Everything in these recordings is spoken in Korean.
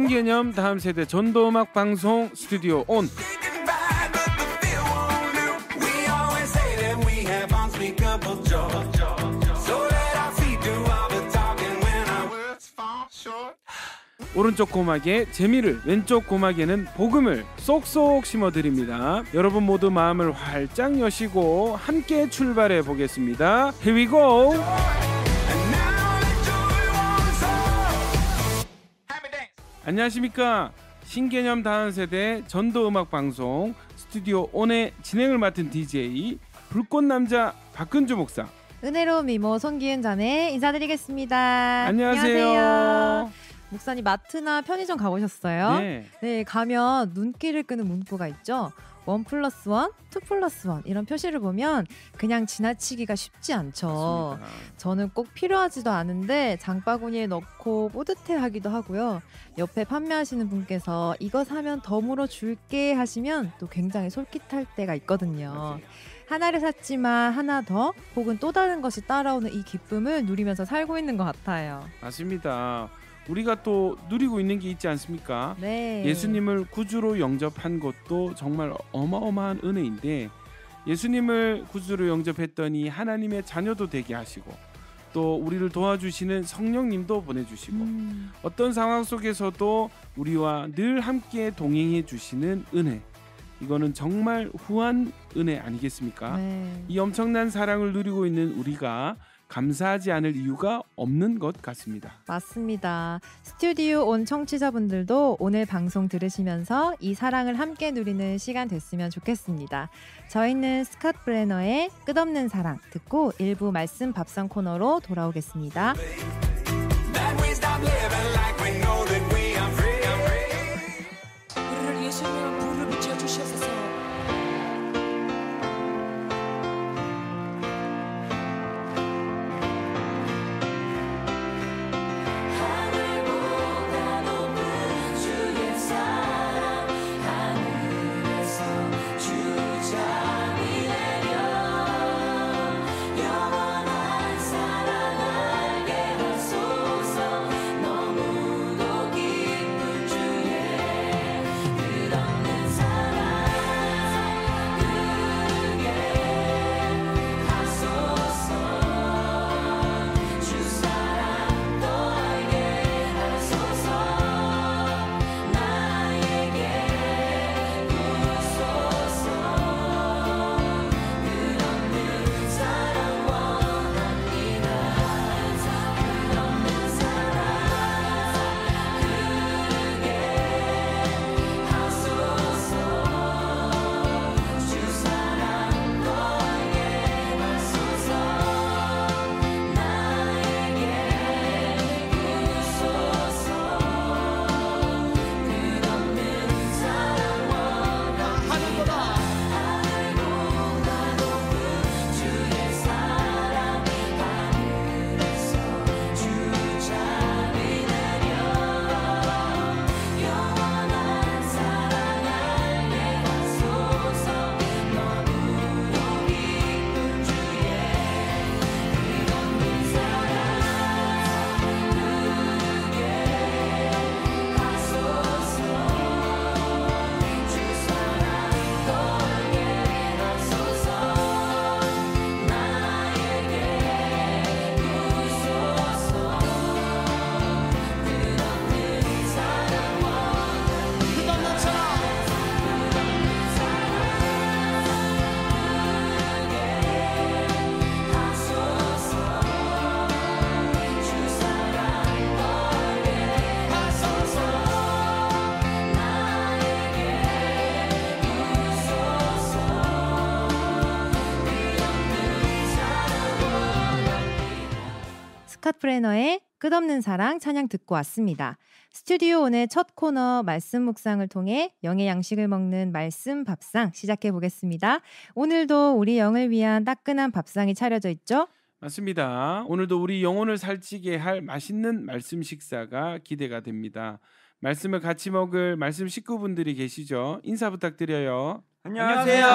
신개념 다음 세대 전도음악 방송 스튜디오 온. 오른쪽 고막에 재미를, 왼쪽 고막에는 복음을 쏙쏙 심어드립니다. 여러분 모두 마음을 활짝 여시고 함께 출발해 보겠습니다. Here we go! 안녕하십니까. 신개념 다음 세대 전도음악 방송 스튜디오 온의 진행을 맡은 DJ 불꽃남자 박근주 목사, 은혜로운 미모 손기은 자매 인사드리겠습니다. 안녕하세요. 목사님 마트나 편의점 가보셨어요? 네, 가면 눈길을 끄는 문구가 있죠. 1+1, 2+1 이런 표시를 보면 그냥 지나치기가 쉽지 않죠. 맞습니다. 저는 꼭 필요하지도 않은데 장바구니에 넣고 뿌듯해하기도 하고요. 옆에 판매하시는 분께서 이거 사면 덤으로 줄게 하시면 또 굉장히 솔깃할 때가 있거든요. 맞아요. 하나를 샀지만 하나 더 혹은 또 다른 것이 따라오는 이 기쁨을 누리면서 살고 있는 것 같아요. 맞습니다. 우리가 또 누리고 있는 게 있지 않습니까? 네. 예수님을 구주로 영접한 것도 정말 어마어마한 은혜인데, 예수님을 구주로 영접했더니 하나님의 자녀도 되게 하시고 또 우리를 도와주시는 성령님도 보내주시고 어떤 상황 속에서도 우리와 늘 함께 동행해 주시는 은혜, 이거는 정말 후한 은혜 아니겠습니까? 네. 이 엄청난 사랑을 누리고 있는 우리가 감사하지 않을 이유가 없는 것 같습니다. 맞습니다. 스튜디오 온 청취자분들도 오늘 방송 들으시면서 이 사랑을 함께 누리는 시간 됐으면 좋겠습니다. 저희는 스캇 브레너의 끝없는 사랑 듣고 일부 말씀 밥상 코너로 돌아오겠습니다. 우리를 예수님의 불을 비춰 주셔서 스캇 브레너의 끝없는 사랑 찬양 듣고 왔습니다. 스튜디오 오늘 첫 코너 말씀 묵상을 통해 영의 양식을 먹는 말씀 밥상 시작해 보겠습니다. 오늘도 우리 영을 위한 따끈한 밥상이 차려져 있죠? 맞습니다. 오늘도 우리 영혼을 살찌게 할 맛있는 말씀 식사가 기대가 됩니다. 말씀을 같이 먹을 말씀 식구분들이 계시죠? 인사 부탁드려요. 안녕하세요.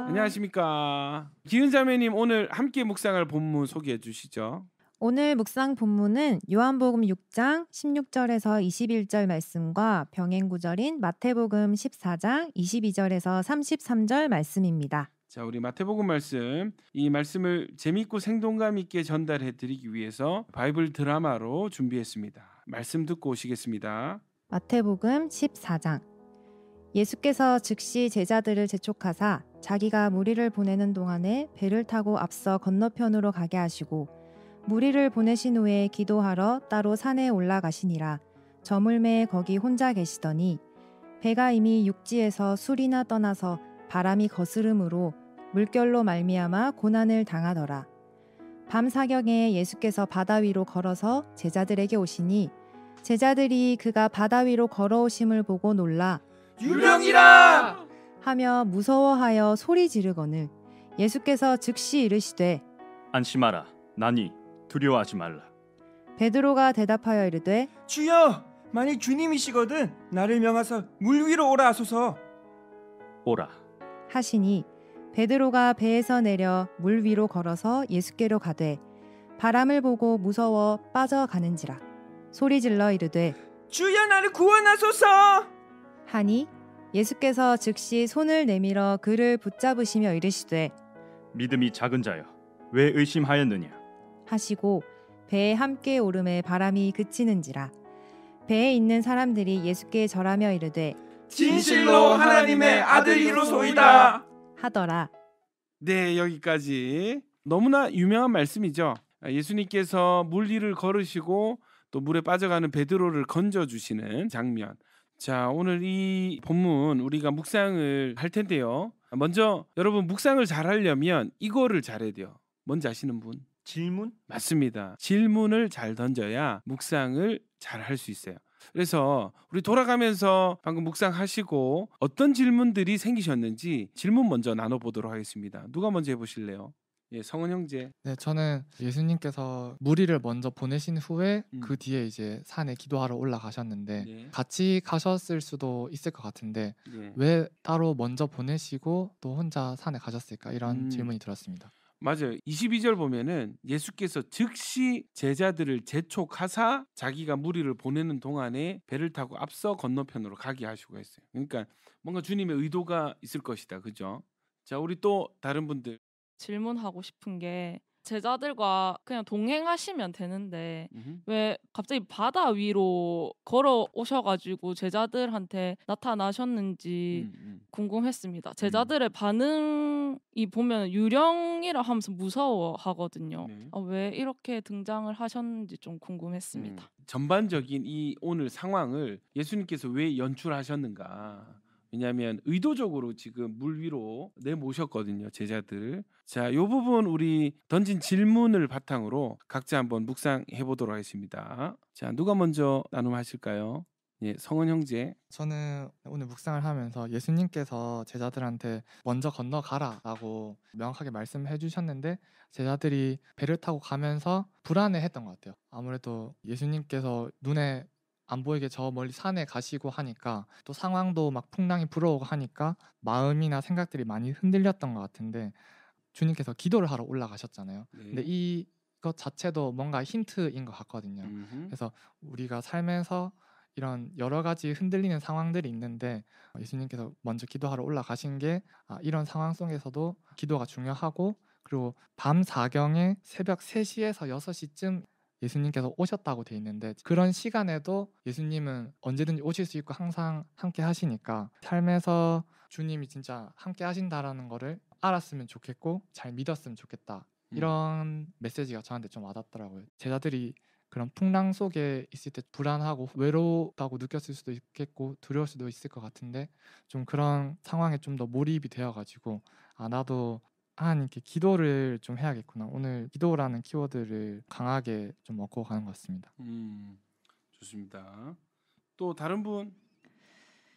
안녕하십니까. 기은 자매님, 오늘 함께 묵상할 본문 소개해 주시죠. 오늘 묵상 본문은 요한복음 6장 16절에서 21절 말씀과 병행 구절인 마태복음 14장 22절에서 33절 말씀입니다. 자, 우리 마태복음 말씀, 이 말씀을 재밌고 생동감 있게 전달해 드리기 위해서 바이블 드라마로 준비했습니다. 말씀 듣고 오시겠습니다. 마태복음 14장. 예수께서 즉시 제자들을 재촉하사 자기가 무리를 보내는 동안에 배를 타고 앞서 건너편으로 가게 하시고 무리를 보내신 후에 기도하러 따로 산에 올라가시니라. 저물매에 거기 혼자 계시더니 배가 이미 육지에서 술이나 떠나서 바람이 거스름으로 물결로 말미암아 고난을 당하더라. 밤 사경에 예수께서 바다 위로 걸어서 제자들에게 오시니 제자들이 그가 바다 위로 걸어오심을 보고 놀라 유령이라 하며 무서워하여 소리 지르거늘 예수께서 즉시 이르시되 안심하라. 나니 두려워하지 말라. 베드로가 대답하여 이르되 주여, 만일 주님이시거든 나를 명하사 물 위로 오라 하소서. 오라. 하시니 베드로가 배에서 내려 물 위로 걸어서 예수께로 가되 바람을 보고 무서워 빠져가는지라 소리질러 이르되 주여, 나를 구원하소서. 하니 예수께서 즉시 손을 내밀어 그를 붙잡으시며 이르시되 믿음이 작은 자여, 왜 의심하였느냐? 하시고 배에 함께 오름에 바람이 그치는지라 배에 있는 사람들이 예수께 절하며 이르되 진실로 하나님의 아들이로소이다 하더라. 네, 여기까지. 너무나 유명한 말씀이죠. 예수님께서 물 위를 걸으시고 또 물에 빠져가는 베드로를 건져주시는 장면. 자, 오늘 이 본문 우리가 묵상을 할 텐데요. 먼저 여러분 묵상을 잘 하려면 이거를 잘해야 돼요. 뭔지 아시는 분? 질문? 맞습니다. 질문을 잘 던져야 묵상을 잘 할 수 있어요. 그래서 우리 돌아가면서 방금 묵상하시고 어떤 질문들이 생기셨는지 질문 먼저 나눠보도록 하겠습니다. 누가 먼저 해보실래요? 예, 성은 형제. 네, 저는 예수님께서 무리를 먼저 보내신 후에 음. 그 뒤에 이제 산에 기도하러 올라가셨는데 네. 같이 가셨을 수도 있을 것 같은데 예. 왜 따로 먼저 보내시고 또 혼자 산에 가셨을까 이런 음. 질문이 들었습니다. 맞아요. 22절 보면은 예수께서 즉시 제자들을 재촉하사 자기가 무리를 보내는 동안에 배를 타고 앞서 건너편으로 가게 하시고 했어요. 그러니까 뭔가 주님의 의도가 있을 것이다. 그죠? 자, 우리 또 다른 분들. 질문하고 싶은 게 제자들과 그냥 동행하시면 되는데 음흠. 왜 갑자기 바다 위로 걸어 오셔가지고 제자들한테 나타나셨는지 궁금했습니다. 제자들의 반응이 보면 유령이라 하면서 무서워하거든요. 네. 왜 이렇게 등장을 하셨는지 좀 궁금했습니다. 전반적인 이 오늘 상황을 예수님께서 왜 연출하셨는가? 왜냐하면 의도적으로 지금 물 위로 내모셨거든요, 제자들. 자, 이 부분 우리 던진 질문을 바탕으로 각자 한번 묵상해 보도록 하겠습니다. 자, 누가 먼저 나눔하실까요? 예, 성은 형제. 저는 오늘 묵상을 하면서 예수님께서 제자들한테 먼저 건너가라라고 명확하게 말씀해 주셨는데 제자들이 배를 타고 가면서 불안해했던 것 같아요. 아무래도 예수님께서 눈에 안 보이게 저 멀리 산에 가시고 하니까 또 상황도 막 풍랑이 불어오고 하니까 마음이나 생각들이 많이 흔들렸던 것 같은데 주님께서 기도를 하러 올라가셨잖아요. 네. 근데 이것 자체도 뭔가 힌트인 것 같거든요. 그래서 우리가 살면서 이런 여러 가지 흔들리는 상황들이 있는데 예수님께서 먼저 기도하러 올라가신 게 이런 상황 속에서도 기도가 중요하고 그리고 밤 사경에 새벽 3시에서 6시쯤 예수님께서 오셨다고 돼 있는데 그런 시간에도 예수님은 언제든지 오실 수 있고 항상 함께 하시니까 삶에서 주님이 진짜 함께 하신다라는 거를 알았으면 좋겠고 잘 믿었으면 좋겠다. 이런 메시지가 저한테 좀 와닿더라고요. 제자들이 그런 풍랑 속에 있을 때 불안하고 외롭다고 느꼈을 수도 있겠고 두려울 수도 있을 것 같은데 좀 그런 상황에 좀 더 몰입이 되어가지고 나도 하나님께 기도를 좀 해야겠구나. 오늘 기도라는 키워드를 강하게 좀 얻고 가는 것 같습니다. 좋습니다. 또 다른 분?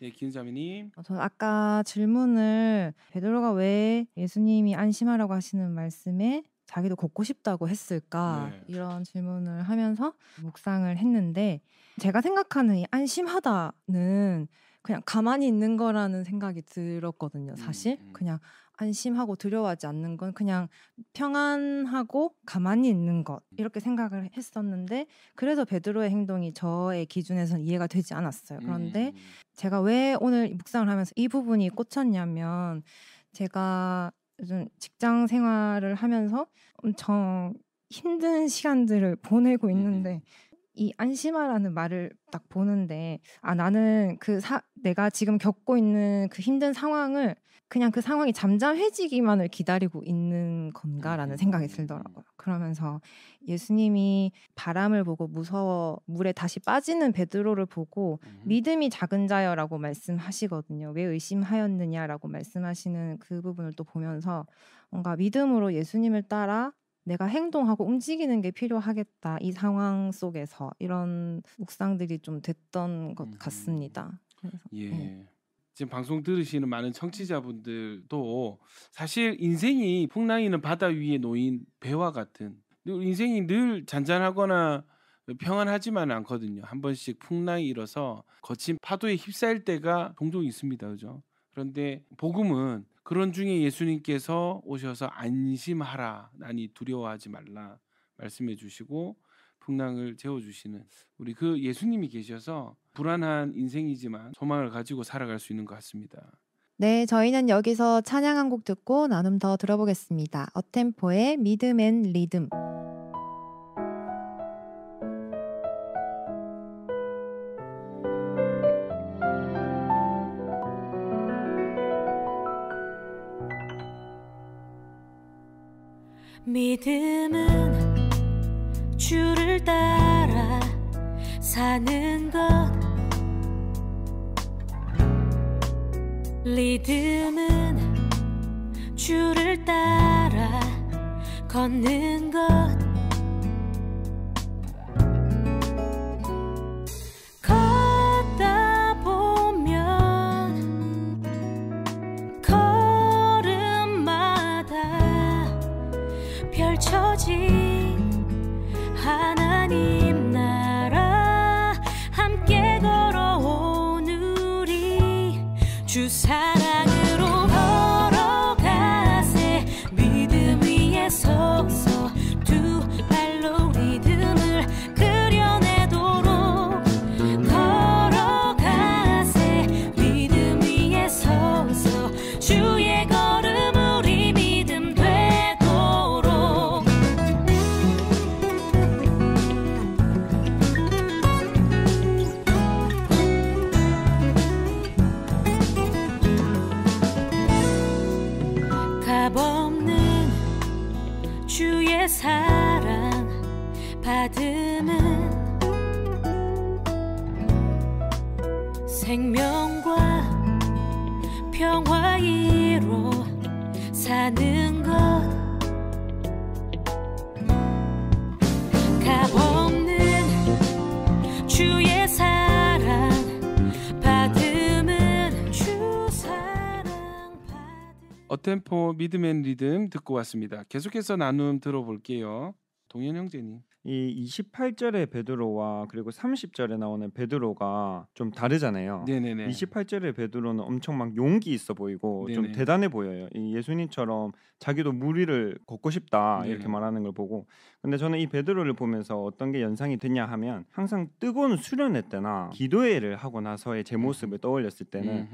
예, 기은자매님. 저 아까 질문을 베드로가 왜 예수님이 안심하라고 하시는 말씀에 자기도 걷고 싶다고 했을까 네. 이런 질문을 하면서 묵상을 했는데 제가 생각하는 이 안심하다는 그냥 가만히 있는 거라는 생각이 들었거든요. 사실 그냥 안심하고 두려워하지 않는 건 그냥 평안하고 가만히 있는 것 이렇게 생각을 했었는데 그래서 베드로의 행동이 저의 기준에서는 이해가 되지 않았어요. 그런데 제가 왜 오늘 묵상을 하면서 이 부분이 꽂혔냐면 제가 요즘 직장 생활을 하면서 엄청 힘든 시간들을 보내고 있는데 이 안심하라는 말을 딱 보는데 나는 내가 지금 겪고 있는 그 힘든 상황을 그냥 그 상황이 잠잠해지기만을 기다리고 있는 건가라는 생각이 들더라고요. 그러면서 예수님이 바람을 보고 무서워 물에 다시 빠지는 베드로를 보고 믿음이 작은 자여라고 말씀하시거든요. 왜 의심하였느냐라고 말씀하시는 그 부분을 또 보면서 뭔가 믿음으로 예수님을 따라 내가 행동하고 움직이는 게 필요하겠다. 이 상황 속에서 이런 묵상들이 좀 됐던 것 같습니다. 그래서, 예. 지금 방송 들으시는 많은 청취자분들도 사실 인생이 풍랑이는 바다 위에 놓인 배와 같은 인생이 늘 잔잔하거나 평안하지만은 않거든요. 한 번씩 풍랑이 일어서 거친 파도에 휩싸일 때가 종종 있습니다. 그죠? 그런데 복음은 그런 중에 예수님께서 오셔서 안심하라, 나니 두려워하지 말라 말씀해 주시고 풍랑을 재워주시는 우리 그 예수님이 계셔서 불안한 인생이지만 소망을 가지고 살아갈 수 있는 것 같습니다. 네, 저희는 여기서 찬양 한 곡 듣고 나눔 더 들어보겠습니다. 업템포의 믿음 앤 리듬. 믿음은 주를 따라 사는 것 리듬은 주를 따라 걷는 것 걷다 보면 걸음마다 펼쳐진 하나님 나라 함께 걸어온 우리 주 사랑으로 걸어가세 믿음 위에 서서 두 발로 리듬을 그려내도록 걸어가세 믿음 위에 서서 주의 걸음 우리 믿음 되도록 값없는 주의 사랑 받음은 생명과 평화 이로 사는 것 값없는 주의 사랑 받음은 주 사랑 받음 업템포 믿음 앤 리듬 듣고 왔습니다. 계속해서 나눔 들어볼게요. 동현 형제님. 이 28절의 베드로와 그리고 30절에 나오는 베드로가 좀 다르잖아요. 네네네. 28절의 베드로는 엄청 막 용기 있어 보이고 좀 네네. 대단해 보여요. 이 예수님처럼 자기도 물 위를 걷고 싶다 네네. 이렇게 말하는 걸 보고, 근데 저는 이 베드로를 보면서 어떤 게 연상이 됐냐 하면 항상 뜨거운 수련회 때나 기도회를 하고 나서의 제 모습을 떠올렸을 때는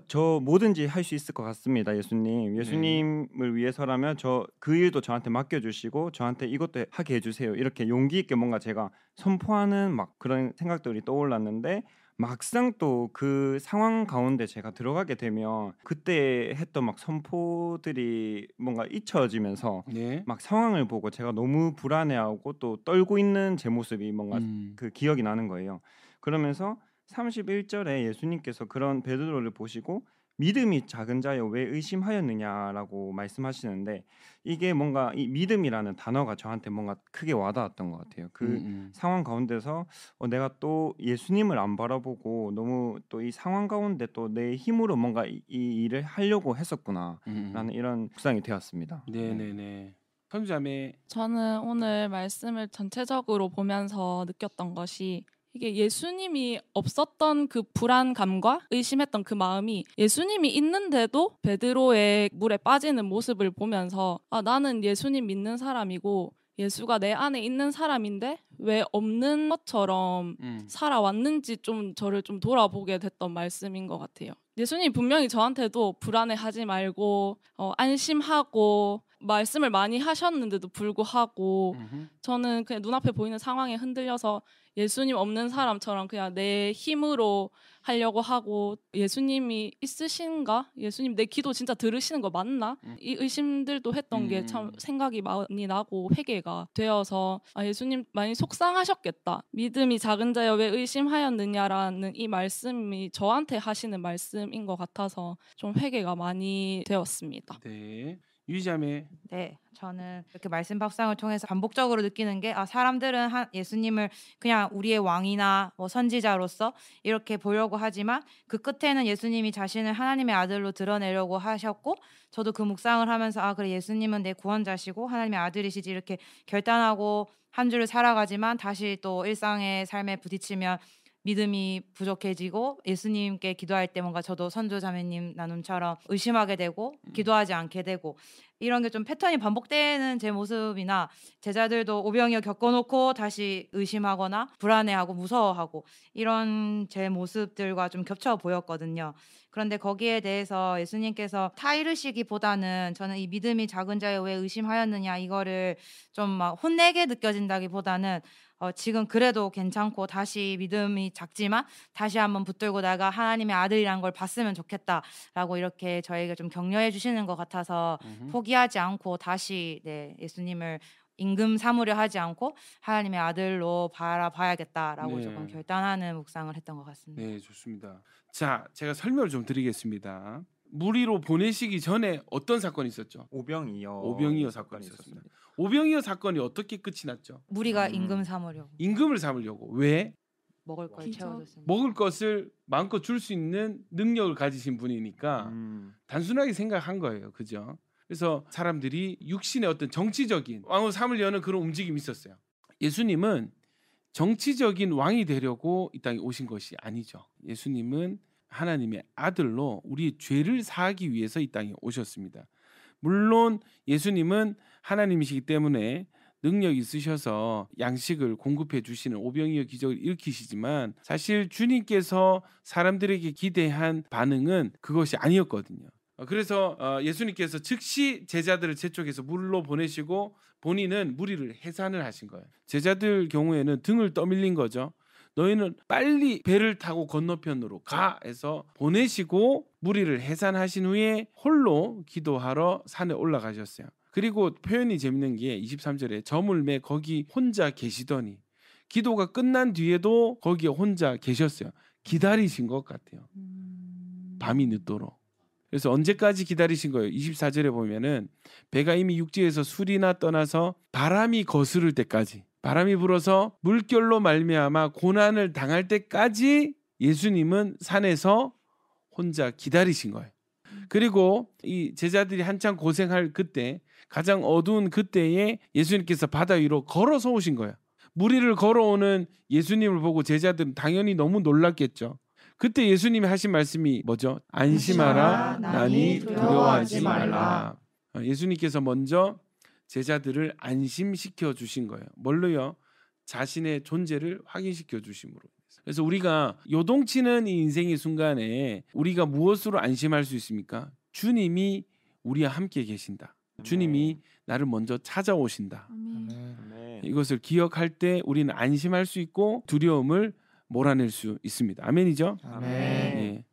저 뭐든지 할 수 있을 것 같습니다. 예수님을 위해서라면 저 그 일도 저한테 맡겨주시고 저한테 이것도 하게 해주세요. 이렇게 용기 있게 뭔가 제가 선포하는 막 그런 생각들이 떠올랐는데, 막상 또 그 상황 가운데 제가 들어가게 되면 그때 했던 막 선포들이 뭔가 잊혀지면서 네. 막 상황을 보고 제가 너무 불안해하고 또 떨고 있는 제 모습이 뭔가 그 기억이 나는 거예요. 그러면서 31절에 예수님께서 그런 베드로를 보시고 믿음이 작은 자여 왜 의심하였느냐라고 말씀하시는데, 이게 뭔가 이 믿음이라는 단어가 저한테 뭔가 크게 와닿았던 것 같아요. 그 상황 가운데서 내가 또 예수님을 안 바라보고 너무 또 이 상황 가운데 또 내 힘으로 뭔가 이 일을 하려고 했었구나라는 이런 묵상이 되었습니다. 네네네. 선주자매. 저는 오늘 말씀을 전체적으로 보면서 느꼈던 것이 이게 예수님이 없었던 그 불안감과 의심했던 그 마음이 예수님이 있는데도 베드로의 물에 빠지는 모습을 보면서 나는 예수님 믿는 사람이고 예수가 내 안에 있는 사람인데 왜 없는 것처럼 살아왔는지 좀 저를 좀 돌아보게 됐던 말씀인 것 같아요. 예수님 분명히 저한테도 불안해하지 말고 안심하고 말씀을 많이 하셨는데도 불구하고 저는 그냥 눈앞에 보이는 상황에 흔들려서 예수님 없는 사람처럼 그냥 내 힘으로 하려고 하고 예수님이 있으신가? 예수님 내 기도 진짜 들으시는 거 맞나? 이 의심들도 했던 게 참 생각이 많이 나고 회개가 되어서 예수님 많이 속상하셨겠다. 믿음이 작은 자여 왜 의심하였느냐라는 이 말씀이 저한테 하시는 말씀인 것 같아서 좀 회개가 많이 되었습니다. 네. 유자매. 네, 저는 이렇게 말씀 밥상을 통해서 반복적으로 느끼는 게 사람들은 예수님을 그냥 우리의 왕이나 뭐 선지자로서 이렇게 보려고 하지만 그 끝에는 예수님이 자신을 하나님의 아들로 드러내려고 하셨고 저도 그 묵상을 하면서 그래 예수님은 내 구원자시고 하나님의 아들이시지 이렇게 결단하고 한 주를 살아가지만 다시 또 일상의 삶에 부딪히면 믿음이 부족해지고 예수님께 기도할 때 뭔가 저도 선조 자매님 나눔처럼 의심하게 되고 기도하지 않게 되고 이런 게 좀 패턴이 반복되는 제 모습이나 제자들도 오병이어 겪어놓고 다시 의심하거나 불안해하고 무서워하고 이런 제 모습들과 좀 겹쳐 보였거든요. 그런데 거기에 대해서 예수님께서 타이르시기보다는 저는 이 믿음이 작은 자여 왜 의심하였느냐 이거를 좀 막 혼내게 느껴진다기보다는 지금 그래도 괜찮고 다시 믿음이 작지만 다시 한번 붙들고 나가 하나님의 아들이라는 걸 봤으면 좋겠다라고 이렇게 저에게 좀 격려해 주시는 것 같아서 포기하지 않고 다시 예수님을 임금 삼으려 하지 않고 하나님의 아들로 바라봐야겠다라고 조금 결단하는 묵상을 했던 것 같습니다. 네, 좋습니다. 자, 제가 설명을 좀 드리겠습니다. 무리로 보내시기 전에 어떤 사건이 있었죠? 오병이어 사건이 있었습니다. 오병이어 사건이 어떻게 끝이 났죠? 무리가 임금 삼으려고. 임금을 삼으려고. 왜? 먹을 걸 채워줬습니다. 먹을 것을 마음껏 줄 수 있는 능력을 가지신 분이니까 단순하게 생각한 거예요. 그죠? 그래서 사람들이 육신의 어떤 정치적인 왕을 삼으려는 그런 움직임이 있었어요. 예수님은 정치적인 왕이 되려고 이 땅에 오신 것이 아니죠. 예수님은 하나님의 아들로 우리의 죄를 사하기 위해서 이 땅에 오셨습니다. 물론 예수님은 하나님이시기 때문에 능력이 있으셔서 양식을 공급해 주시는 오병이어 기적을 일으키시지만 사실 주님께서 사람들에게 기대한 반응은 그것이 아니었거든요. 그래서 예수님께서 즉시 제자들을 제쪽에서 물로 보내시고 본인은 무리를 해산을 하신 거예요. 제자들 경우에는 등을 떠밀린 거죠. 너희는 빨리 배를 타고 건너편으로 가 해서 보내시고 무리를 해산하신 후에 홀로 기도하러 산에 올라가셨어요. 그리고 표현이 재밌는 게 23절에 저물매 거기 혼자 계시더니 기도가 끝난 뒤에도 거기에 혼자 계셨어요. 기다리신 것 같아요. 밤이 늦도록. 그래서 언제까지 기다리신 거예요? 24절에 보면은 배가 이미 육지에서 술이나 떠나서 바람이 거스를 때까지 바람이 불어서 물결로 말미암아 고난을 당할 때까지 예수님은 산에서 혼자 기다리신 거예요. 그리고 이 제자들이 한참 고생할 그때 가장 어두운 그때에 예수님께서 바다 위로 걸어서 오신 거예요. 무리를 걸어오는 예수님을 보고 제자들은 당연히 너무 놀랐겠죠. 그때 예수님이 하신 말씀이 뭐죠? 안심하라, 나니 두려워하지 말라. 예수님께서 먼저 제자들을 안심시켜 주신 거예요. 뭘로요? 자신의 존재를 확인시켜 주심으로. 그래서 우리가 요동치는 이 인생의 순간에 우리가 무엇으로 안심할 수 있습니까? 주님이 우리와 함께 계신다. 주님이 나를 먼저 찾아오신다. 이것을 기억할 때 우리는 안심할 수 있고 두려움을 몰아낼 수 있습니다. 아멘이죠? 아멘. 예.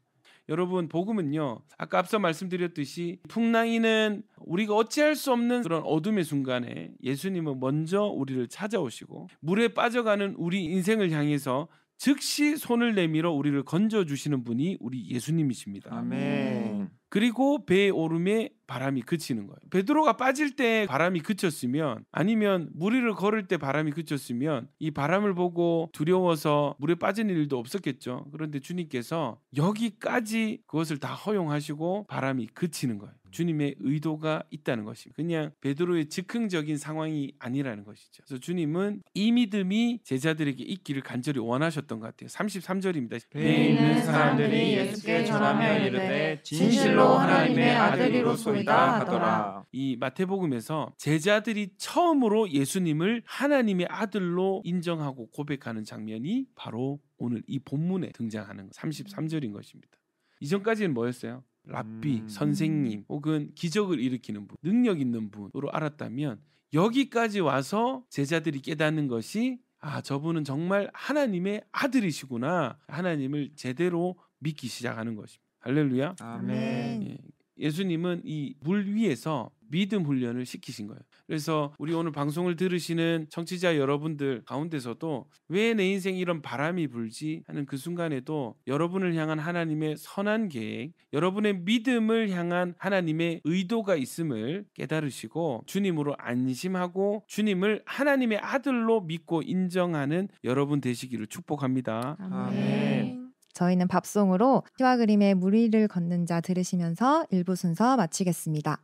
여러분 복음은요 아까 앞서 말씀드렸듯이 풍랑이는 우리가 어찌할 수 없는 그런 어둠의 순간에 예수님은 먼저 우리를 찾아오시고 물에 빠져가는 우리 인생을 향해서 즉시 손을 내밀어 우리를 건져주시는 분이 우리 예수님이십니다. 아멘. 그리고 배의 오름에 바람이 그치는 거예요. 베드로가 빠질 때 바람이 그쳤으면, 아니면 물 위를 걸을 때 바람이 그쳤으면 이 바람을 보고 두려워서 물에 빠지는 일도 없었겠죠. 그런데 주님께서 여기까지 그것을 다 허용하시고 바람이 그치는 거예요. 주님의 의도가 있다는 것입니다. 그냥 베드로의 즉흥적인 상황이 아니라는 것이죠. 그래서 주님은 이 믿음이 제자들에게 있기를 간절히 원하셨던 것 같아요. 33절입니다. 배에 있는 사람들이 예수께 전하며 이르되 진실로 하나님의 아들이로소이다 하더라. 이 마태복음에서 제자들이 처음으로 예수님을 하나님의 아들로 인정하고 고백하는 장면이 바로 오늘 이 본문에 등장하는 33절인 것입니다. 이전까지는 뭐였어요? 랍비, 선생님 혹은 기적을 일으키는 분, 능력 있는 분으로 알았다면, 여기까지 와서 제자들이 깨닫는 것이 저분은 정말 하나님의 아들이시구나, 하나님을 제대로 믿기 시작하는 것입니다. 할렐루야. 아멘. 예수님은 이 물 위에서 믿음 훈련을 시키신 거예요. 그래서 우리 오늘 방송을 들으시는 청취자 여러분들 가운데서도 왜 내 인생에 이런 바람이 불지 하는 그 순간에도 여러분을 향한 하나님의 선한 계획, 여러분의 믿음을 향한 하나님의 의도가 있음을 깨달으시고 주님으로 안심하고 주님을 하나님의 아들로 믿고 인정하는 여러분 되시기를 축복합니다. 아멘. 저희는 밥송으로 시와 그림의 물 위를 걷는 자 들으시면서 1부 순서 마치겠습니다.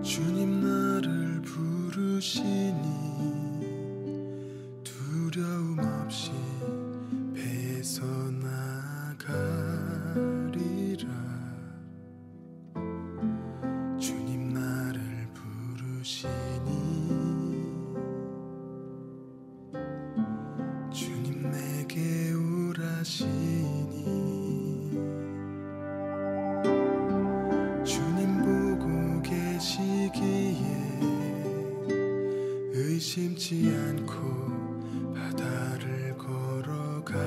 주님 나를 부르시니 두려움 없이 배에서 나가리라. 주님 나를 부르시니 주님 내게 오라시니 주님 보고 계시기에 의심치 않고 바다를 걸어가리라.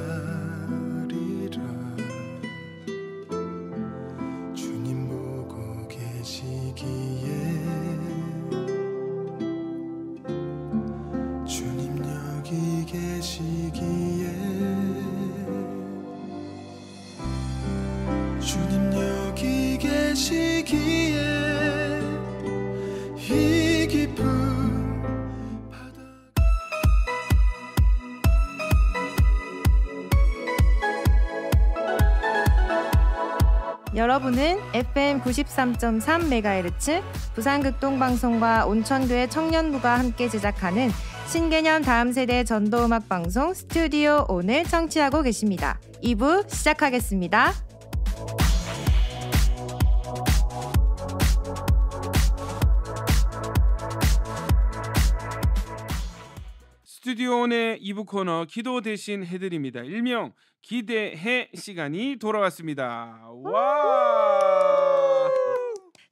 주님 보고 계시기에 주님 여기 계시기에 주님 여기 계시기에 이 기쁨 바다. 여러분은 FM 93.3MHz 부산극동방송과 온천교회 청년부가 함께 제작하는 신개념 다음 세대 전도음악 방송 스튜디오 온을 청취하고 계십니다. 2부 시작하겠습니다. 스튜디오온의 2부 코너 기도 대신 해드립니다. 일명 기대해 시간이 돌아왔습니다. 와!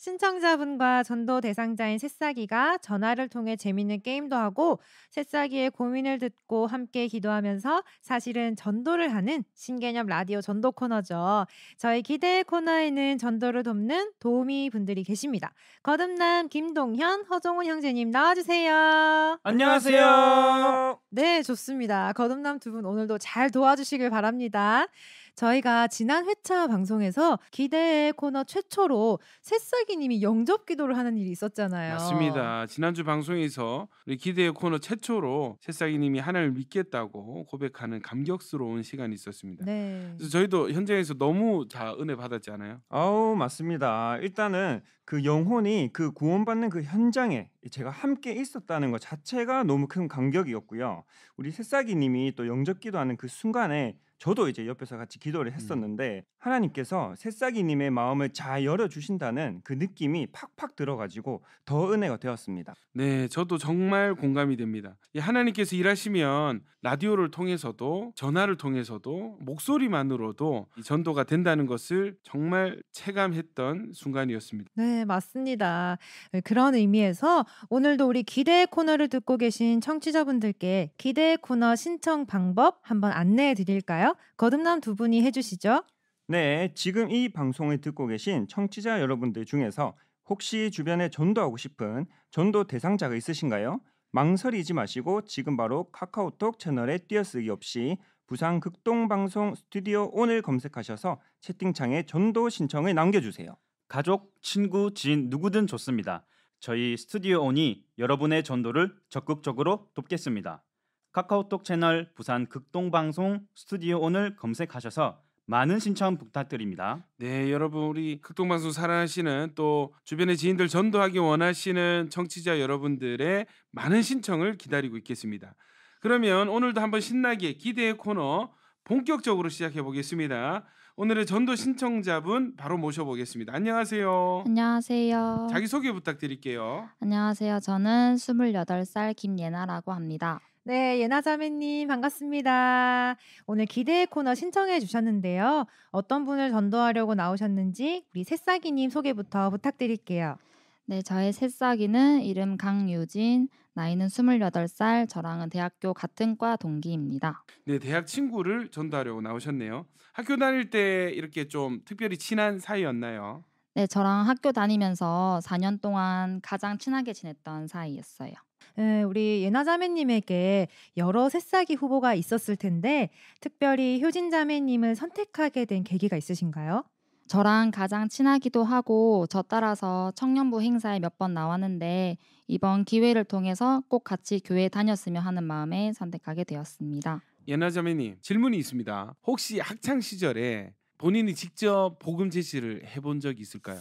신청자분과 전도 대상자인 새싹이가 전화를 통해 재밌는 게임도 하고 새싹이의 고민을 듣고 함께 기도하면서 사실은 전도를 하는 신개념 라디오 전도 코너죠. 저희 기대 코너에는 전도를 돕는 도우미 분들이 계십니다. 거듭남 김동현, 허종훈 형제님 나와주세요. 안녕하세요. 네, 좋습니다. 거듭남 두 분 오늘도 잘 도와주시길 바랍니다. 저희가 지난 회차 방송에서 기대의 코너 최초로 새싹이님이 영접 기도를 하는 일이 있었잖아요. 맞습니다. 지난주 방송에서 우리 기대의 코너 최초로 새싹이님이 하나님을 믿겠다고 고백하는 감격스러운 시간이 있었습니다. 네. 그래서 저희도 현장에서 너무 다 은혜 받았지 않아요? 아우 맞습니다. 일단은 그 영혼이 그 구원받는 그 현장에 제가 함께 있었다는 것 자체가 너무 큰 감격이었고요. 우리 새싹이님이 또 영접 기도하는 그 순간에 저도 이제 옆에서 같이 기도를 했었는데 하나님께서 새싹이님의 마음을 잘 열어주신다는 그 느낌이 팍팍 들어가지고 더 은혜가 되었습니다. 네, 저도 정말 공감이 됩니다. 하나님께서 일하시면 라디오를 통해서도 전화를 통해서도 목소리만으로도 이 전도가 된다는 것을 정말 체감했던 순간이었습니다. 네, 맞습니다. 그런 의미에서 오늘도 우리 기대의 코너를 듣고 계신 청취자분들께 기대의 코너 신청 방법 한번 안내해 드릴까요? 거듭남 두 분이 해주시죠. 네, 지금 이 방송을 듣고 계신 청취자 여러분들 중에서 혹시 주변에 전도하고 싶은 전도 대상자가 있으신가요? 망설이지 마시고 지금 바로 카카오톡 채널에 띄어쓰기 없이 부산 극동방송 스튜디오 온을 검색하셔서 채팅창에 전도 신청을 남겨주세요. 가족, 친구, 지인 누구든 좋습니다. 저희 스튜디오 온이 여러분의 전도를 적극적으로 돕겠습니다. 카카오톡 채널 부산 극동방송 스튜디오 온을 검색하셔서 많은 신청 부탁드립니다. 네, 여러분 우리 극동방송 사랑하시는 또 주변의 지인들 전도하기 원하시는 청취자 여러분들의 많은 신청을 기다리고 있겠습니다. 그러면 오늘도 한번 신나게 기대의 코너 본격적으로 시작해 보겠습니다. 오늘의 전도 신청자분 바로 모셔보겠습니다. 안녕하세요. 안녕하세요. 자기소개 부탁드릴게요. 안녕하세요. 저는 28살 김예나라고 합니다. 네, 예나 자매님 반갑습니다. 오늘 기대의 코너 신청해 주셨는데요. 어떤 분을 전도하려고 나오셨는지 우리 새싹이님 소개부터 부탁드릴게요. 네, 저의 새싹이는 이름 강유진, 나이는 28살, 저랑은 대학교 같은 과 동기입니다. 네, 대학 친구를 전도하려고 나오셨네요. 학교 다닐 때 이렇게 좀 특별히 친한 사이였나요? 네, 저랑 학교 다니면서 4년 동안 가장 친하게 지냈던 사이였어요. 네, 우리 예나 자매님에게 여러 새싹이 후보가 있었을 텐데 특별히 효진 자매님을 선택하게 된 계기가 있으신가요? 저랑 가장 친하기도 하고 저 따라서 청년부 행사에 몇 번 나왔는데 이번 기회를 통해서 꼭 같이 교회 다녔으면 하는 마음에 선택하게 되었습니다. 예나 자매님, 질문이 있습니다. 혹시 학창 시절에 본인이 직접 복음 제시를 해본 적이 있을까요?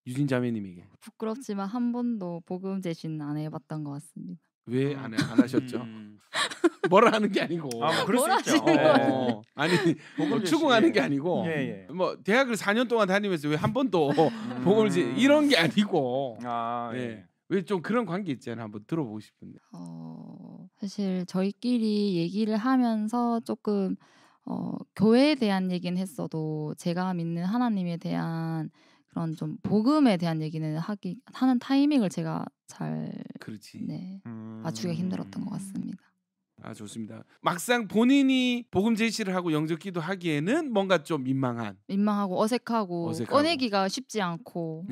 유진 자매님에게. 부끄럽지만 한 번도 복음 제시는 안 해봤던 것 같습니다. 왜 안 하셨죠? 뭐라 하는 게 아니고. 뭐 그럴 수 있죠. 아니 뭐 추궁하는 게 아니고. 뭐 대학을 4년 동안 다니면서 왜 한 번도 복음을 이런 게 아니고. 왜 좀 그런 관계 있잖아요. 한번 들어보고 싶은데. 사실 저희끼리 얘기를 하면서 조금 교회에 대한 얘기는 했어도 제가 믿는 하나님에 대한 그런 좀 복음에 대한 얘기는 하는 타이밍을 제가 잘 맞추기가 힘들었던 것 같습니다. 아, 좋습니다. 막상 본인이 복음 제시를 하고 영접기도 하기에는 뭔가 좀 민망하고 어색하고 꺼내기가 쉽지 않고.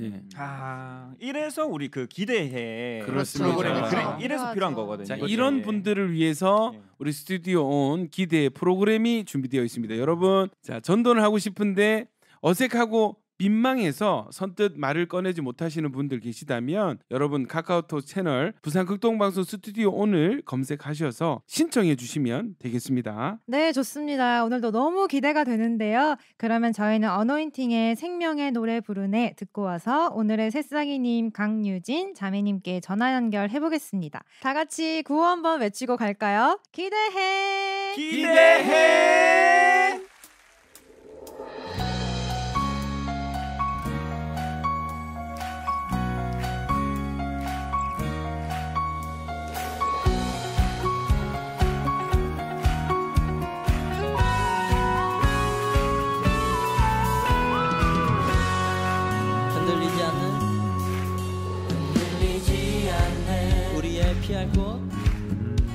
이래서 우리 그 기대해 그렇습니다. 이래서 필요한 거거든요. 자, 이런 분들을 위해서 우리 스튜디오 온 기대 프로그램이 준비되어 있습니다. 여러분, 자, 전도를 하고 싶은데 어색하고 민망해서 선뜻 말을 꺼내지 못하시는 분들 계시다면 여러분 카카오톡 채널 부산 극동방송 스튜디오 온을 검색하셔서 신청해 주시면 되겠습니다. 네, 좋습니다. 오늘도 너무 기대가 되는데요. 그러면 저희는 어노인팅의 생명의 노래 부르네 듣고 와서 오늘의 새싹이님 강유진 자매님께 전화 연결해 보겠습니다. 다 같이 구호 한번 외치고 갈까요? 기대해! 기대해!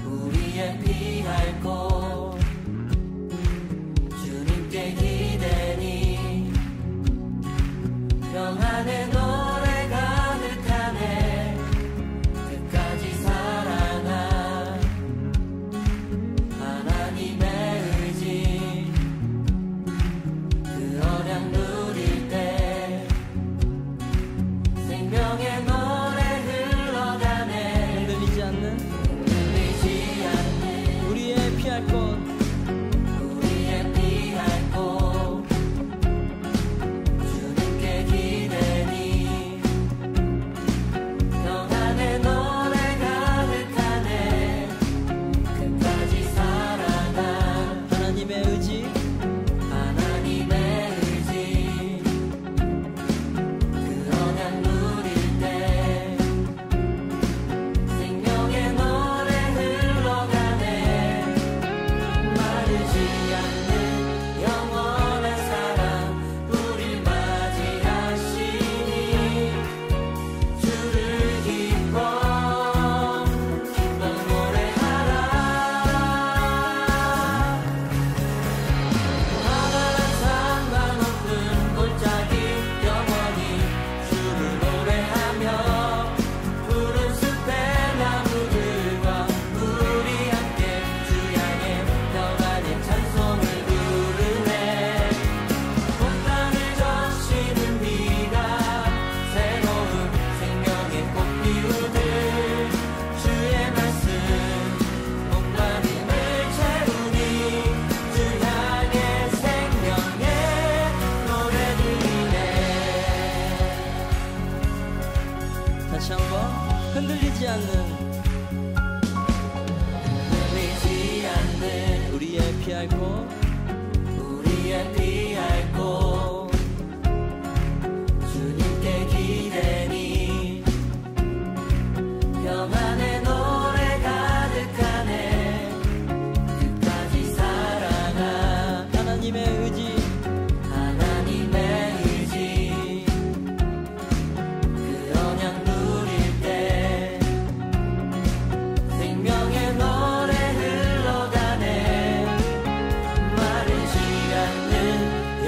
우리의 피할 곳 주님께 기대니 평안의 노래 가득하네 끝까지 사랑한 하나님의 의지 그 언약 누릴 때 생명의 노래 흘러가네 흔들리지 않는 우리의 피할 흔들리지 않는 흔들리지 않는 우리의 피할 곳 우리의 피할 곳 주님께 기대니 평안의 노래 가득하네 끝까지 사랑한 하나님의 의지 하나님의 의지 그 언약 누릴 때 생명의 노래 흘러가네 마르지 않는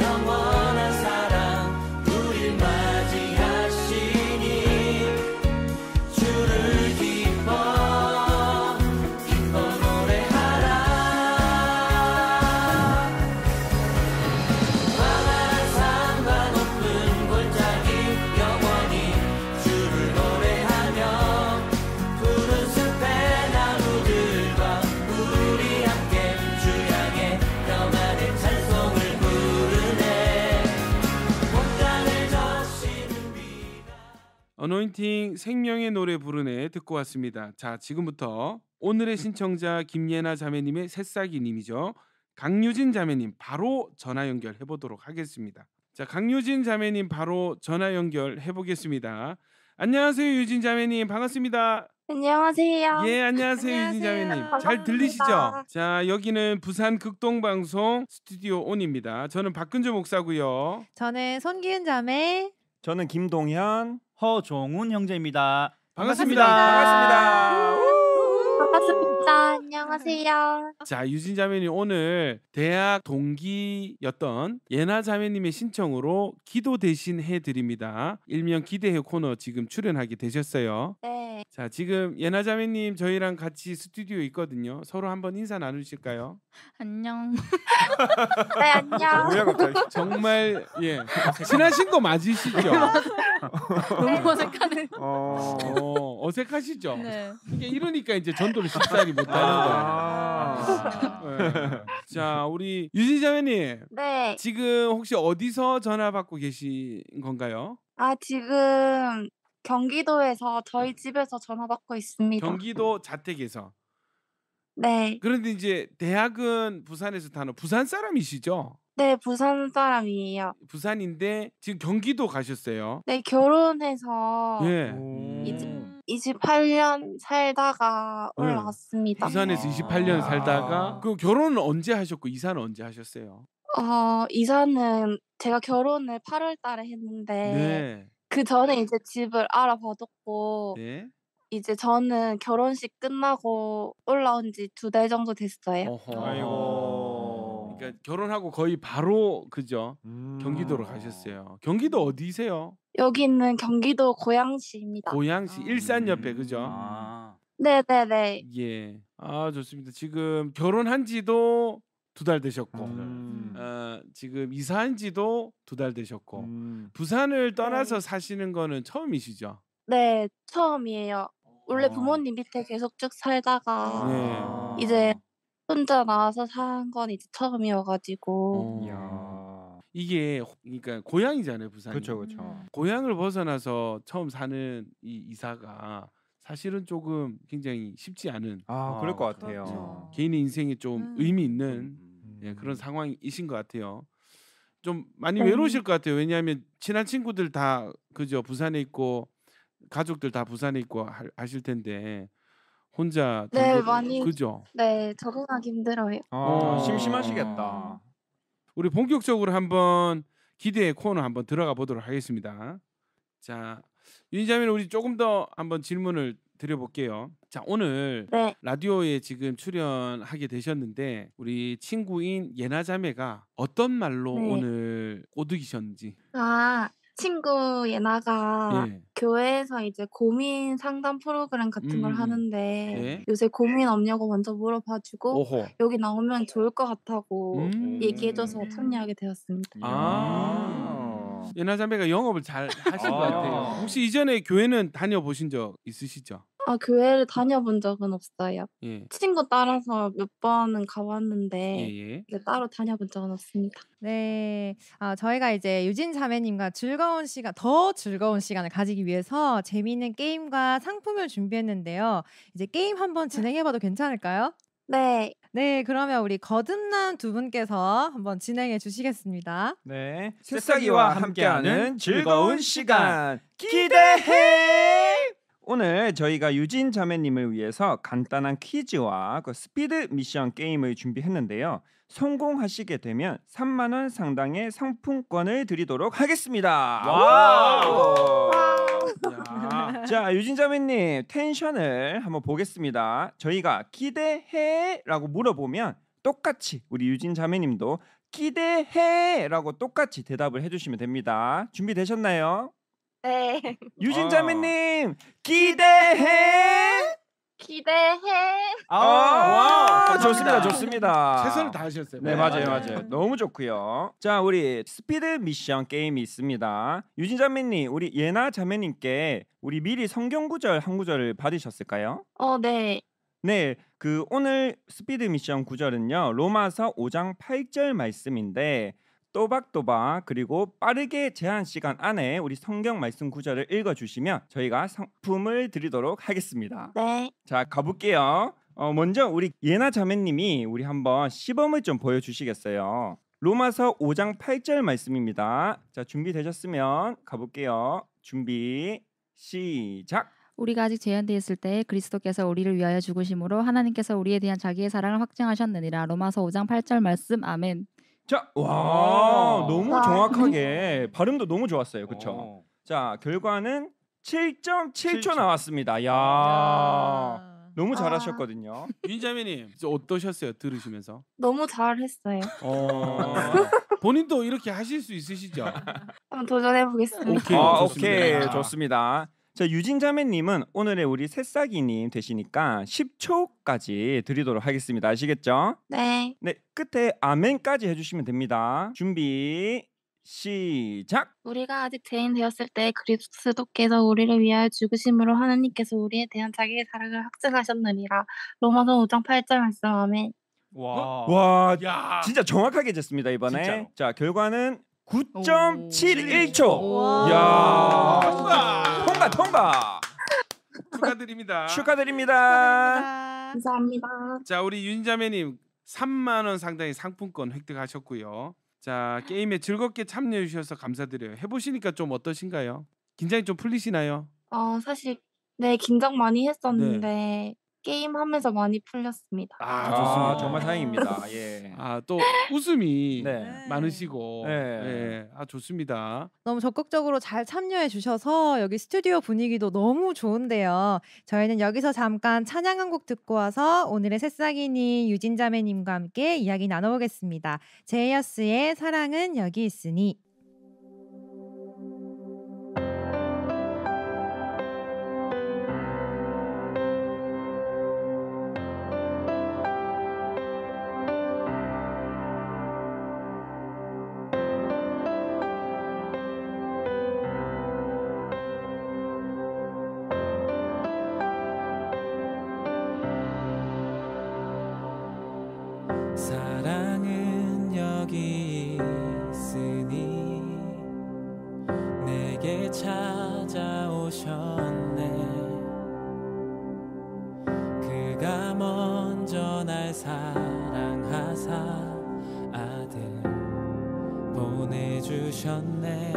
영원한 사랑 우릴 맞이하시니 주를 기뻐 노래하라 광활한 산과 높은 골짜기 영원히 주를 노래하며 푸른 숲의 나무들과 우리 함께 주 향해 평안의 찬송을 부르네 온 땅을 적시는 비가 어노인팅 생명의 노래 부르네 듣고 왔습니다. 자, 지금부터 오늘의 신청자 김예나 자매님의 새싹이님이죠. 강유진 자매님 바로 전화 연결해 보도록 하겠습니다. 자, 강유진 자매님 바로 전화 연결해 보겠습니다. 안녕하세요, 유진 자매님. 반갑습니다. 안녕하세요. 예, 안녕하세요, 유진 자매님. 잘 반갑습니다. 들리시죠? 자, 여기는 부산 극동방송 스튜디오 온입니다. 저는 박근주 목사고요. 저는 손기은 자매. 저는 김동현, 허종훈 형제입니다. 반갑습니다. 반갑습니다. 안녕하세요. 자, 유진 자매님 오늘 대학 동기였던 예나 자매님의 신청으로 기도 대신 해드립니다. 일명 기대해 코너 지금 출연하게 되셨어요. 네. 자, 지금 예나 자매님 저희랑 같이 스튜디오에 있거든요. 서로 한번 인사 나누실까요? 안녕. 네, 안녕. 뭐야 갑자기? 정말 예 친하신 거 맞으시죠? 너무 어색하네. 어색하시죠? 네. 이게 이러니까 이제 전도를 쉽사리 못하는 거예요. 네. 자, 우리 유진 자매님. 네. 지금 혹시 어디서 전화 받고 계신 건가요? 지금 경기도에서 저희 집에서 전화 받고 있습니다. 경기도 자택에서. 네. 그런데 이제 대학은 부산에서 다녀. 부산 사람이시죠? 네, 부산 사람이에요. 부산인데 지금 경기도 가셨어요. 네, 결혼해서 예. 28년 살다가 네. 올라왔습니다. 부산에서 28년 살다가 그 결혼은 언제 하셨고 이사는 언제 하셨어요? 이사는 제가 결혼을 8월 달에 했는데 네. 그 전에 이제 집을 알아봐뒀고 네. 이제 저는 결혼식 끝나고 올라온 지 2달 정도 됐어요. 어허. 그러니까 결혼하고 거의 바로 그죠? 경기도로 가셨어요. 경기도 어디세요? 여기는 경기도 고양시입니다. 고양시 일산 옆에 그죠? 네네네. 예. 아, 좋습니다. 지금 결혼한 지도 2달 되셨고 지금 이사한 지도 2달 되셨고 부산을 떠나서 사시는 거는 처음이시죠? 네, 처음이에요. 원래 부모님 밑에 계속 쭉 살다가 이제 혼자 나와서 산 건 이제 처음이어가지고. 이게 그러니까 고향이잖아요, 부산이. 그렇죠, 그렇죠. 고향을 벗어나서 처음 사는 이 이사가 사실은 조금 굉장히 쉽지 않은. 그럴 것 같아요. 개인의 인생에 좀 의미 있는 그런 상황이신 것 같아요. 좀 많이 외로우실 것 같아요. 왜냐하면 친한 친구들 다 그죠 부산에 있고 가족들 다 부산에 있고 하실 텐데 혼자 네, 많이 그죠? 네, 적응하기 힘들어요. 심심하시겠다. 우리 본격적으로 한번 기대의 코너 한번 들어가 보도록 하겠습니다. 자, 윤희자매는 우리 조금 더 한번 질문을 드려볼게요. 자, 오늘 라디오에 지금 출연하게 되셨는데 우리 친구인 예나자매가 어떤 말로 오늘 꼬드기셨는지. 친구 예나가 예. 교회에서 이제 고민 상담 프로그램 같은 걸 하는데 네. 요새 고민 없냐고 먼저 물어봐주고 오호. 여기 나오면 좋을 것 같다고 얘기해줘서 참여하게 되었습니다. 예나자매가 영업을 잘 하신 것 같아요. 혹시 이전에 교회는 다녀보신 적 있으시죠? 교회를 다녀본 적은 없어요. 예. 친구 따라서 몇 번은 가봤는데 예. 이제 따로 다녀본 적은 없습니다. 네. 저희가 이제 유진 자매님과 더 즐거운 시간을 가지기 위해서 재미있는 게임과 상품을 준비했는데요. 이제 게임 한번 진행해봐도 괜찮을까요? 네. 네, 그러면 우리 거듭남 두 분께서 한번 진행해 주시겠습니다. 네. 새싹이와 함께하는 즐거운 시간 기대해! 오늘 저희가 유진 자매님을 위해서 간단한 퀴즈와 그 스피드 미션 게임을 준비했는데요. 성공하시게 되면 3만 원 상당의 상품권을 드리도록 하겠습니다. 와우! 자, 유진 자매님 텐션을 한번 보겠습니다. 저희가 기대해라고 물어보면 똑같이 우리 유진 자매님도 기대해라고 똑같이 대답을 해주시면 됩니다. 준비되셨나요? 네. 유진 자매님 기대해. 와, 좋습니다. 최선을 다하셨어요. 네, 맞아요. 너무 좋고요. 자, 우리 스피드 미션 게임이 있습니다. 유진 자매님, 우리 예나 자매님께 우리 미리 성경 구절 한 구절을 받으셨을까요? 네. 네, 그 오늘 스피드 미션 구절은요. 로마서 5장 8절 말씀인데 또박또박 그리고 빠르게 제한 시간 안에 우리 성경 말씀 구절을 읽어주시면 저희가 상품을 드리도록 하겠습니다. 네. 자, 가볼게요. 먼저 우리 예나 자매님이 우리 한번 시범을 좀 보여주시겠어요? 로마서 5장 8절 말씀입니다. 자, 준비되셨으면 가볼게요. 준비 시작. 우리가 아직 제한되어 있을 때 그리스도께서 우리를 위하여 죽으심으로 하나님께서 우리에 대한 자기의 사랑을 확증하셨느니라. 로마서 5장 8절 말씀. 아멘. 자, 와, 너무 정확하게 발음도 너무 좋았어요. 그렇죠? 자, 결과는 7.7초 나왔습니다. 야, 너무 잘하셨거든요. 윤자매님 어떠셨어요? 들으시면서? 너무 잘했어요. 본인도 이렇게 하실 수 있으시죠? 한번 도전해 보겠습니다. 오케이, 좋습니다. 자, 유진 자매님은 오늘의 우리 새싹이님 되시니까 10초까지 드리도록 하겠습니다. 아시겠죠? 네. 네, 끝에 아멘까지 해주시면 됩니다. 준비 시작. 우리가 아직 죄인 되었을 때 그리스도께서 우리를 위하여 죽으심으로 하나님께서 우리에 대한 자기의 사랑을 확증하셨느니라. 로마서 5장 8절 말씀. 아멘. 와, 진짜 정확하게 됐습니다 이번에. 진짜로. 자, 결과는 9.71초. 야, 통과. 축하드립니다. 감사합니다. 자, 우리 윤자매님 3만 원 상당의 상품권 획득하셨고요. 자, 게임에 즐겁게 참여해 주셔서 감사드려요. 해보시니까 좀 어떠신가요? 긴장이 좀 풀리시나요? 사실 네, 긴장 많이 했었는데 게임하면서 많이 풀렸습니다. 좋습니다. 정말 다행입니다. 예. 또 웃음이 네. 많으시고, 네. 좋습니다. 너무 적극적으로 잘 참여해 주셔서 여기 스튜디오 분위기도 너무 좋은데요. 저희는 여기서 잠깐 찬양 한 곡 듣고 와서 오늘의 새싹이니 유진 자매님과 함께 이야기 나눠보겠습니다. 제이어스의 사랑은 여기 있으니. 사랑은 여기 있으니 내게 찾아오셨네. 그가 먼저 날 사랑하사 아들 보내주셨네.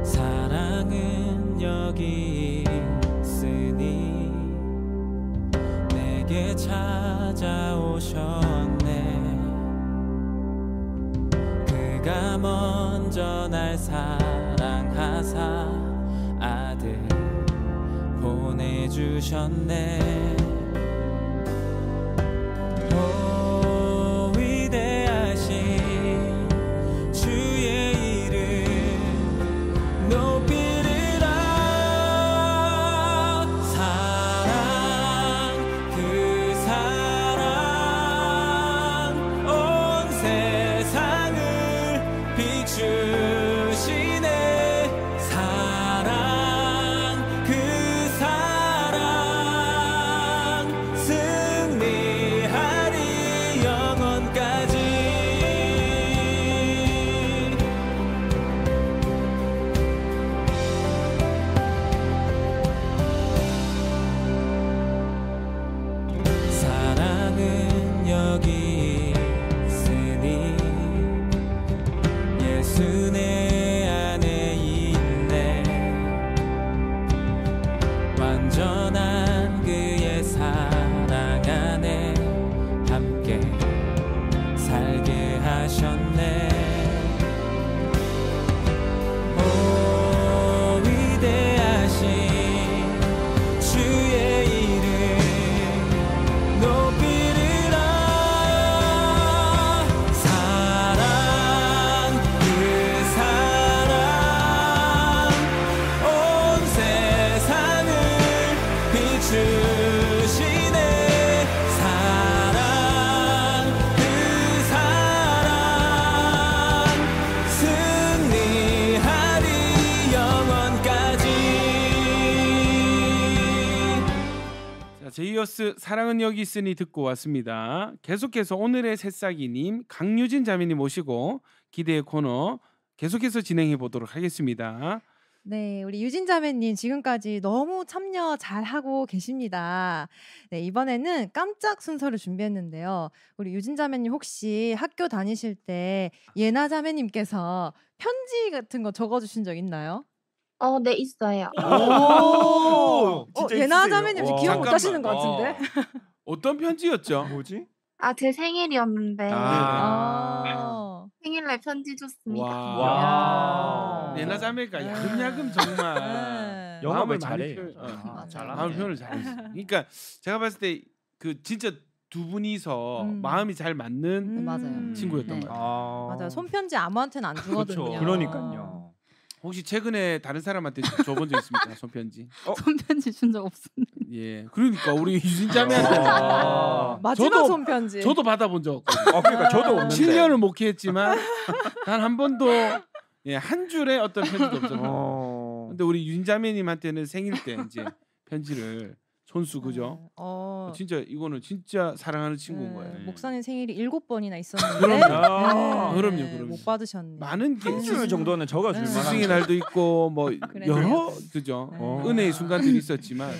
사랑은 여기 있으니 내게 찾아오셨네. 그가 먼저 날 사랑하사 아들 보내주셨네. 오 위대하신 주의 높이리라. 사랑 사랑 온 세상을 비추시네 사랑 그 사랑 승리하리 영원까지 사랑은 여기 있으니 예수 내 안에 있네 완전한 그의 사랑 안에 함께 살게 하셨네 오 위대하신 주의 이름 높이리라 사랑 그 사랑 온 세상을 비추시네 사랑 그 사랑 승리하리 영원까지 자, 제이어스 사랑은 여기 있으니 듣고 왔습니다. 계속해서 오늘의 새싹이님 강유진 자매님 모시고 기대의 코너 계속해서 진행해 보도록 하겠습니다. 네, 우리 유진 자매님 지금까지 너무 참여 잘하고 계십니다. 네, 이번에는 깜짝 순서를 준비했는데요. 우리 유진 자매님 혹시 학교 다니실 때 예나 자매님께서 편지 같은 거 적어주신 적 있나요? 네, 있어요. 진짜 예나 있으세요? 자매님 지금 기억 못 잠깐만. 하시는 것 같은데? 어떤 편지였죠? 뭐지? 제 생일이었는데 아. 생일날 편지 줬습니다. 와. 예나 자매가 야금야금 정말 네. 영업을 마음을 많이 잘해. 표현- 잘하네. 마음 표현을 잘했어. 그러니까 제가 봤을 때 그 진짜 두 분이서 마음이 잘 맞는 맞아요. 친구였던 네. 것 같아요. 맞아요. 손편지 아무한테는 안 주거든요. 그렇죠. 그러니까요. 혹시 최근에 다른 사람한테 줘본 적 있습니까? 손편지? 손편지 준 적 없습니다. 예. 그러니까 우리 유진 자매한테 마지막 손편지. 저도 받아본 적 없거든요. 그러니까 저도 없는데. 7년을 목회했지만 단 한 번도 한 줄에 어떤 편지도 없었어요. 근데 우리 유진 자매님한테는 생일 때 이제 편지를 손수 그죠? 진짜 이거는 진짜 사랑하는 친구인 거예요. 목사님 생일이 7번이나 있었는데 그럼요. 그럼요. 못 받으셨네. 많은 게 줄 정도는 적어줄 만한 스승의 날도 있고 뭐 여러 그죠? 네. 은혜의 순간들이 있었지만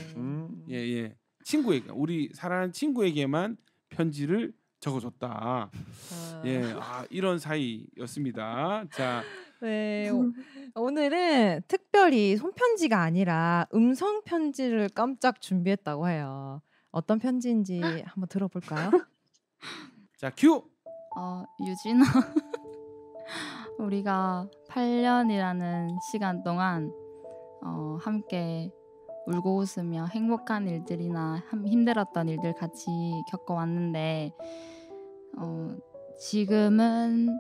네. 예. 친구에게 우리 사랑하는 친구에게만 편지를 적어줬다. 예, 이런 사이였습니다. 자, 네, 오늘은 특별히 손편지가 아니라 음성 편지를 깜짝 준비했다고 해요. 어떤 편지인지 한번 들어볼까요? 자, 큐. 유진아, 우리가 8년이라는 시간 동안 함께 울고 웃으며 행복한 일들이나 힘들었던 일들 같이 겪어왔는데 지금은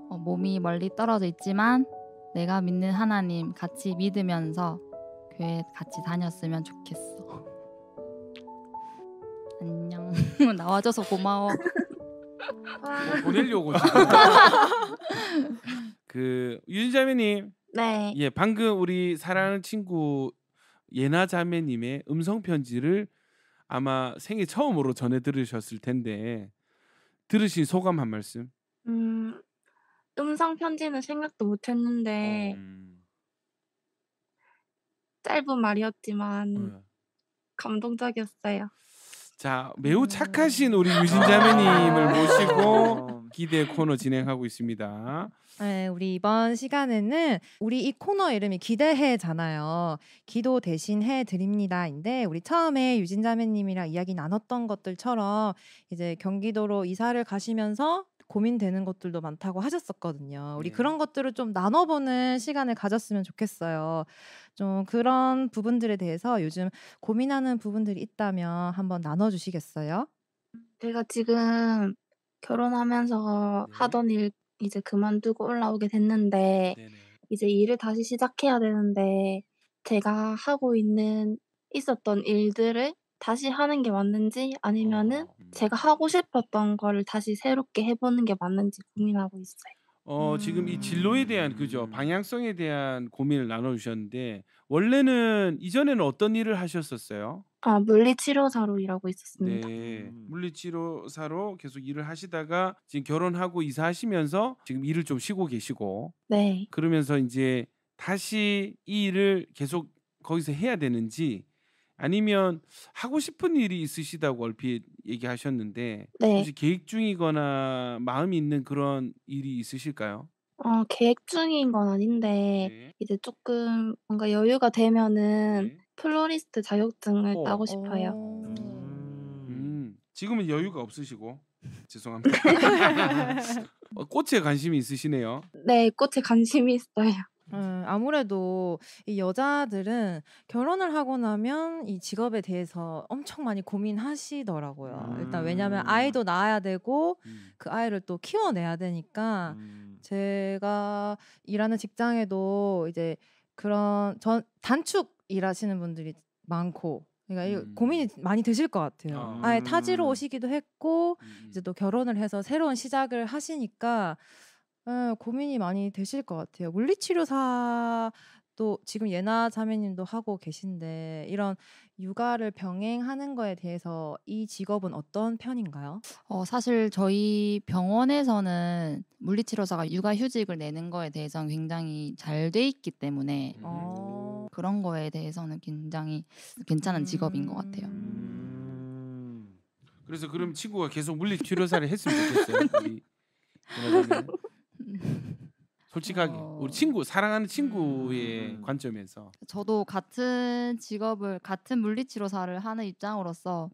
몸이 멀리 떨어져 있지만 내가 믿는 하나님 같이 믿으면서 교회 같이 다녔으면 좋겠어. 안녕. 나와줘서 고마워. 보내려고 지금. 그 유진 자매님. 네. 예, 방금 우리 사랑하는 친구 예나 자매님의 음성 편지를 아마 생애 처음으로 전해 들으셨을 텐데 들으신 소감 한 말씀. 음성 편지는 생각도 못했는데 짧은 말이었지만 감동적이었어요. 자, 매우 착하신 우리 유진 자매님을 모시고 기대 코너 진행하고 있습니다. 네, 우리 이번 시간에는 우리 이 코너 이름이 기대해잖아요. 기도 대신 해드립니다인데 우리 처음에 유진 자매님이랑 이야기 나눴던 것들처럼 이제 경기도로 이사를 가시면서 고민되는 것들도 많다고 하셨었거든요. 우리 그런 것들을 좀 나눠보는 시간을 가졌으면 좋겠어요. 좀 그런 부분들에 대해서 요즘 고민하는 부분들이 있다면 한번 나눠주시겠어요? 제가 지금 결혼하면서 하던 일 이제 그만두고 올라오게 됐는데 이제 일을 다시 시작해야 되는데 제가 하고 있었던 일들을 다시 하는 게 맞는지 아니면은 제가 하고 싶었던 거를 다시 새롭게 해보는 게 맞는지 고민하고 있어요. 지금 이 진로에 대한 그죠 방향성에 대한 고민을 나눠주셨는데 원래는 이전에는 어떤 일을 하셨었어요? 아, 물리치료사로 일하고 있었습니다. 네, 물리치료사로 계속 일을 하시다가 지금 결혼하고 이사하시면서 지금 일을 좀 쉬고 계시고 네. 그러면서 이제 다시 이 일을 계속 거기서 해야 되는지 아니면 하고 싶은 일이 있으시다고 얼핏 얘기하셨는데 네. 혹시 계획 중이거나 마음이 있는 그런 일이 있으실까요? 계획 중인 건 아닌데 이제 조금 뭔가 여유가 되면은 플로리스트 자격증을 따고 싶어요. 지금은 여유가 없으시고 죄송합니다. 꽃에 관심이 있으시네요. 네, 꽃에 관심이 있어요. 아무래도 이 여자들은 결혼을 하고 나면 이 직업에 대해서 엄청 많이 고민하시더라고요. 일단 왜냐면 아이도 낳아야 되고 그 아이를 또 키워내야 되니까 제가 일하는 직장에도 이제 그런 단축 일하시는 분들이 많고 그러니까 고민이 많이 드실 것 같아요. 아예 타지로 오시기도 했고 이제 또 결혼을 해서 새로운 시작을 하시니까 고민이 많이 되실 것 같아요. 물리치료사도 지금 예나 자매님도 하고 계신데 이런 육아를 병행하는 거에 대해서 이 직업은 어떤 편인가요? 사실 저희 병원에서는 물리치료사가 육아휴직을 내는 거에 대해서는 굉장히 잘 돼 있기 때문에 그런 거에 대해서는 굉장히 괜찮은 직업인 것 같아요. 그래서 그럼 친구가 계속 물리치료사를 했으면 좋겠어요. 우리 연하자매는. 솔직하게 우리 친구 사랑하는 친구의 관점에서 저도 같은 직업을 같은 물리치료사를 하는 입장으로서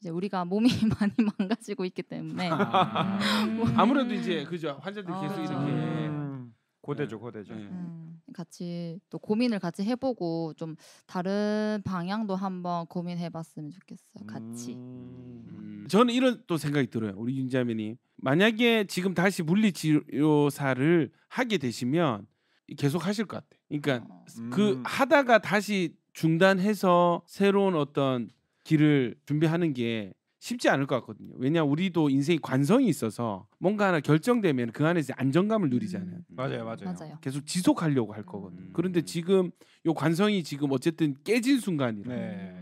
이제 우리가 몸이 많이 망가지고 있기 때문에 아무래도 이제 그죠 환자들 계속 이렇게 고대죠. 같이 또 고민을 같이 해보고 좀 다른 방향도 한번 고민해봤으면 좋겠어요. 같이. 저는 이런 또 생각이 들어요. 우리 윤자매님 만약에 지금 다시 물리치료사를 하게 되시면 계속 하실 것 같아. 그러니까 그 하다가 다시 중단해서 새로운 어떤 길을 준비하는 게 쉽지 않을 것 같거든요. 왜냐 우리도 인생이 관성이 있어서 뭔가 하나 결정되면 그 안에서 안정감을 누리잖아요. 맞아요. 계속 지속하려고 할 거거든요. 그런데 지금 요 관성이 지금 어쨌든 깨진 순간이라.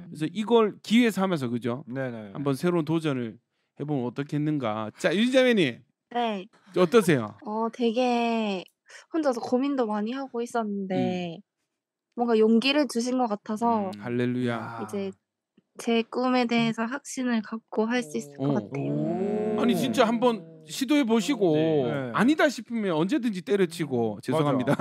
그래서 이걸 기회 삼아서 그죠? 한번 새로운 도전을 해보면 어떻겠는가. 자 윤자매님. 네. 어떠세요? 되게 혼자서 고민도 많이 하고 있었는데 뭔가 용기를 주신 것 같아서 할렐루야. 이제 제 꿈에 대해서 확신을 갖고 할 수 있을 것 같아요. 아니 진짜 한번 시도해 보시고 아니다 싶으면 언제든지 때려치고 죄송합니다.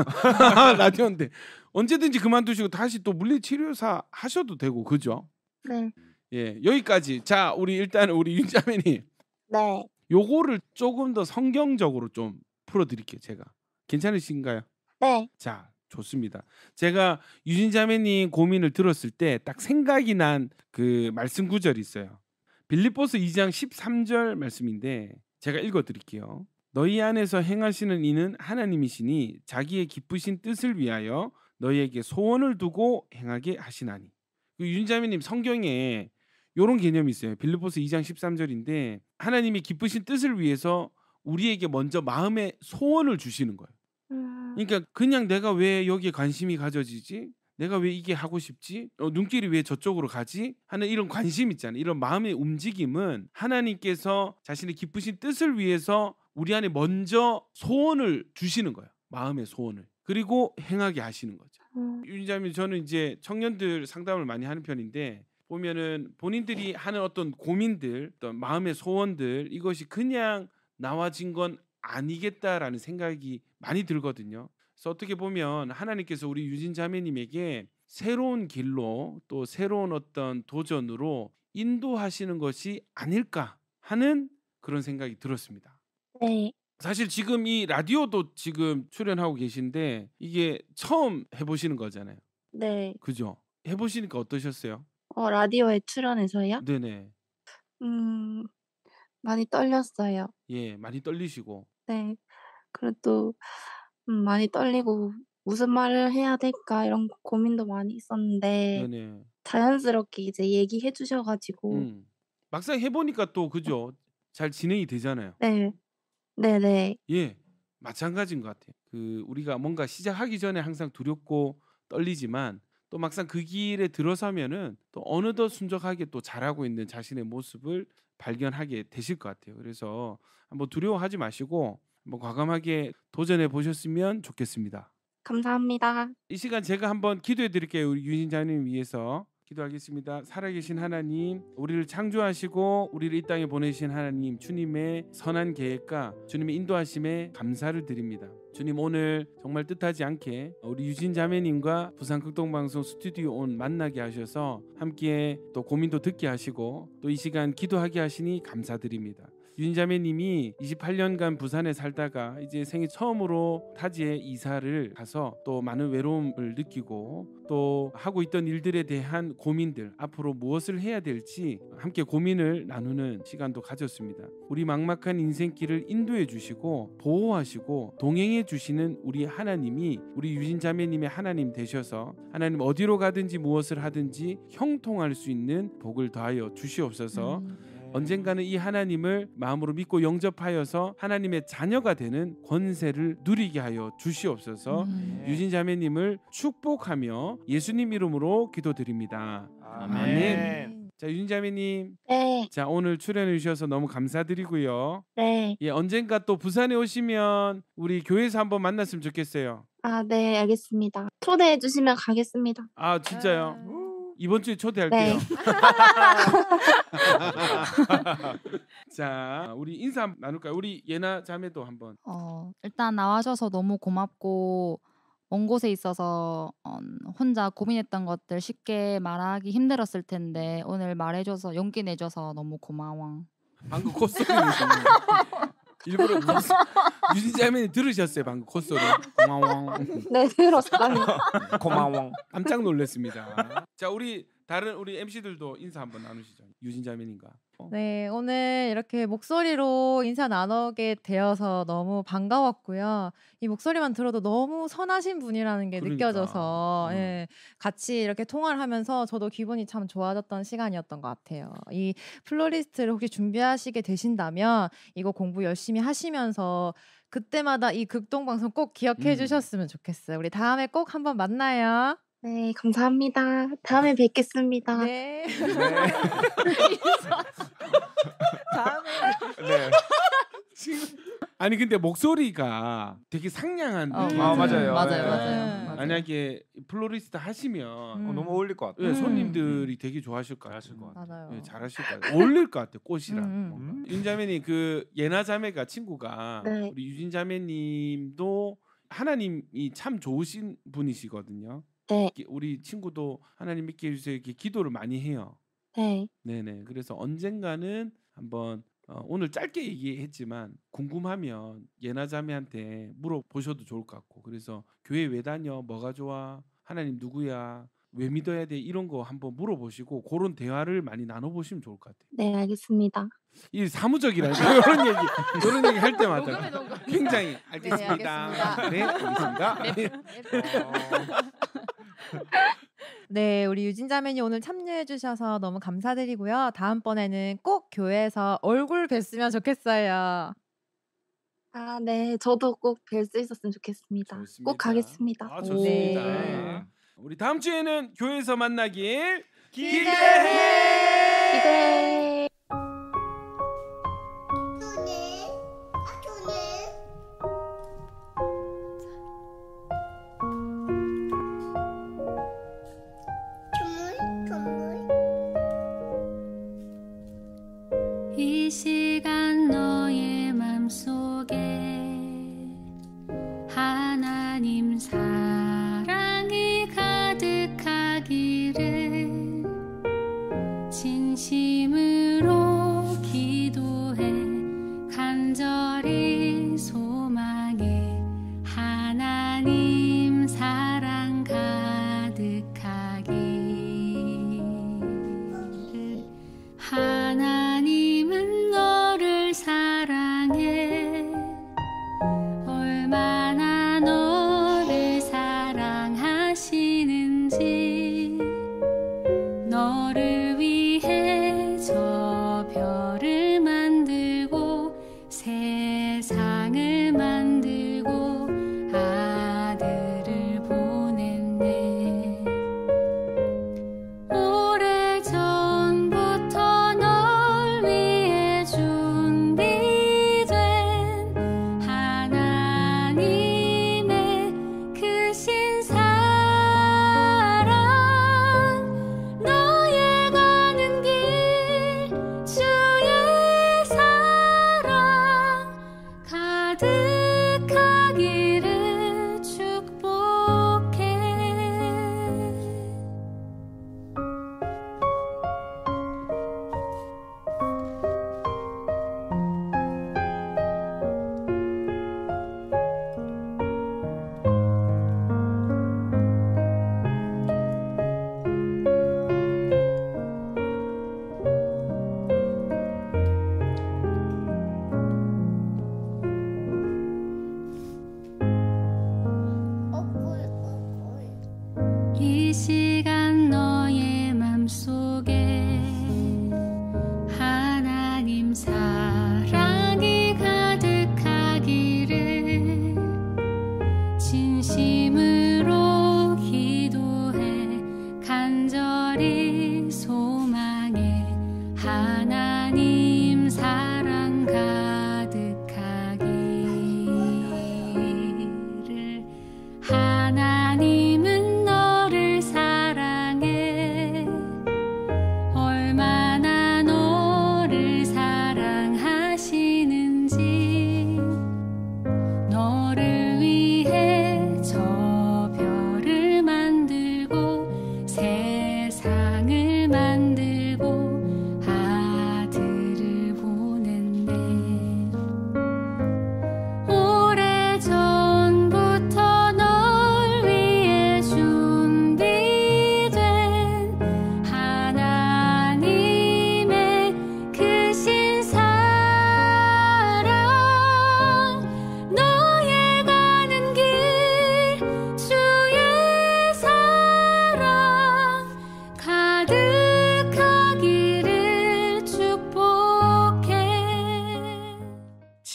라디오인데 언제든지 그만두시고 다시 또 물리치료사 하셔도 되고 그죠? 네. 예 여기까지. 자 우리 일단 우리 윤자매님. 네. 요거를 조금 더 성경적으로 좀 풀어드릴게요. 제가 괜찮으신가요? 네. 자 좋습니다. 제가 유진자매님 고민을 들었을 때 딱 생각이 난 그 말씀 구절이 있어요. 빌립보서 2장 13절 말씀인데 제가 읽어드릴게요. 너희 안에서 행하시는 이는 하나님이시니 자기의 기쁘신 뜻을 위하여 너희에게 소원을 두고 행하게 하시나니. 그 윤자매님 성경에 이런 개념이 있어요. 빌립보서 2장 13절인데 하나님이 기쁘신 뜻을 위해서 우리에게 먼저 마음의 소원을 주시는 거예요. 그러니까 그냥 내가 왜 여기에 관심이 가져지지? 내가 왜 이게 하고 싶지? 눈길이 왜 저쪽으로 가지? 하는 이런 관심 있잖아요. 이런 마음의 움직임은 하나님께서 자신의 기쁘신 뜻을 위해서 우리 안에 먼저 소원을 주시는 거예요. 마음의 소원을. 그리고 행하게 하시는 거죠. 윤자님 저는 이제 청년들 상담을 많이 하는 편인데 보면은 본인들이 하는 어떤 고민들, 어떤 마음의 소원들 이것이 그냥 나와진 건 아니겠다라는 생각이 많이 들거든요. 그래서 어떻게 보면 하나님께서 우리 유진 자매님에게 새로운 길로 또 새로운 어떤 도전으로 인도하시는 것이 아닐까 하는 그런 생각이 들었습니다. 네. 사실 지금 이 라디오도 지금 출연하고 계신데 이게 처음 해보시는 거잖아요. 네. 그죠? 해보시니까 어떠셨어요? 라디오에 출연해서요? 네네. 많이 떨렸어요. 예, 많이 떨리시고. 네. 그래도 많이 떨리고 무슨 말을 해야 될까 이런 고민도 많이 있었는데 네네. 자연스럽게 이제 얘기해 주셔가지고 막상 해보니까 또 그죠? 잘 진행이 되잖아요. 네, 네네. 예, 마찬가지인 것 같아요. 그 우리가 뭔가 시작하기 전에 항상 두렵고 떨리지만 또 막상 그 길에 들어서면은 또 어느덧 순적하게 또 잘하고 있는 자신의 모습을 발견하게 되실 것 같아요. 그래서 한번 두려워하지 마시고 한번 과감하게 도전해 보셨으면 좋겠습니다. 감사합니다. 이 시간 제가 한번 기도해 드릴게요. 우리 유진자님 위해서 기도하겠습니다. 살아계신 하나님, 우리를 창조하시고 우리를 이 땅에 보내신 하나님, 주님의 선한 계획과 주님의 인도하심에 감사를 드립니다. 주님, 오늘 정말 뜻하지 않게 우리 유진자매님과 부산 극동방송 스튜디오 온 만나게 하셔서 함께 또 고민도 듣게 하시고 또 이 시간 기도하게 하시니 감사드립니다. 유진자매님이 28년간 부산에 살다가 이제 생애 처음으로 타지에 이사를 가서 또 많은 외로움을 느끼고 또 하고 있던 일들에 대한 고민들, 앞으로 무엇을 해야 될지 함께 고민을 나누는 시간도 가졌습니다. 우리 막막한 인생길을 인도해 주시고 보호하시고 동행해 주시는 우리 하나님이 우리 유진자매님의 하나님 되셔서 하나님 어디로 가든지 무엇을 하든지 형통할 수 있는 복을 더하여 주시옵소서. 언젠가는 이 하나님을 마음으로 믿고 영접하여서 하나님의 자녀가 되는 권세를 누리게 하여 주시옵소서. 유진자매님을 축복하며 예수님 이름으로 기도드립니다. 아멘. 자, 유진자매님. 네. 자, 오늘 출연해 주셔서 너무 감사드리고요. 네. 예, 언젠가 또 부산에 오시면 우리 교회에서 한번 만났으면 좋겠어요. 아, 네, 알겠습니다. 초대해 주시면 가겠습니다. 아, 진짜요? 이번 주에 초대할게요. 네. 자, 우리 인사 한번 나눌까요? 우리 예나 자매도 한번. 일단 나와줘서 너무 고맙고 먼 곳에 있어서 혼자 고민했던 것들 쉽게 말하기 힘들었을 텐데 오늘 말해줘서 용기 내줘서 너무 고마워. 방금 콧소리 내셨네요. 일부러 유진자매님 들으셨어요? 방금 콧소리. 고마워. 네, 들었어요. 고마워. 깜짝 놀랐습니다. 자, 우리 다른 우리 MC들도 인사 한번 나누시죠. 유진자매님과. 네, 오늘 이렇게 목소리로 인사 나누게 되어서 너무 반가웠고요. 이 목소리만 들어도 너무 선하신 분이라는 게 그러니까. 느껴져서 예, 같이 이렇게 통화를 하면서 저도 기분이 참 좋아졌던 시간이었던 것 같아요. 이 플로리스트를 혹시 준비하시게 되신다면 이거 공부 열심히 하시면서 그때마다 이 극동방송 꼭 기억해 주셨으면 좋겠어요. 우리 다음에 꼭 한번 만나요. 네, 감사합니다. 다음에 뵙겠습니다. 네. 다음에. 네. 아니 근데 목소리가 되게 상냥한. 맞아요. 만약에 플로리스트 하시면 너무 어울릴 것 같아요. 네, 손님들이 되게 좋아하실 것 같아요. 맞아요. 네, 잘하실 것 같아요. 어울릴 것 같아요. 꽃이랑. 유진자매님 그 예나 자매가 친구가 네. 우리 유진자매님도 하나님이 참 좋으신 분이시거든요. 네. 우리 친구도 하나님 믿게 해주세요. 이렇게 기도를 많이 해요. 네. 네네. 그래서 언젠가는 한번 오늘 짧게 얘기했지만 궁금하면 예나 자매한테 물어보셔도 좋을 것 같고 그래서 교회 왜 다녀? 뭐가 좋아? 하나님 누구야? 왜 믿어야 돼? 이런 거 한번 물어보시고 그런 대화를 많이 나눠보시면 좋을 것 같아요. 네, 알겠습니다. 이 사무적이라니까 이런 얘기 할 때마다 굉장히 알겠습니다. 네, 알겠습니다. 네, 우리 유진자매님 오늘 참여해 주셔서 너무 감사드리고요. 다음번에는 꼭 교회에서 얼굴 뵀으면 좋겠어요. 아, 네. 저도 꼭 뵐 수 있었으면 좋겠습니다. 꼭 가겠습니다. 아, 좋습니다. 네. 우리 다음 주에는 교회에서 만나길 기대해. 기대해. 이 시간 너의 맘속에 하나님 사랑이 가득하기를 진심으로 기도해 간절히 소망해 하나님 사랑 가득하기를 하나님은 너를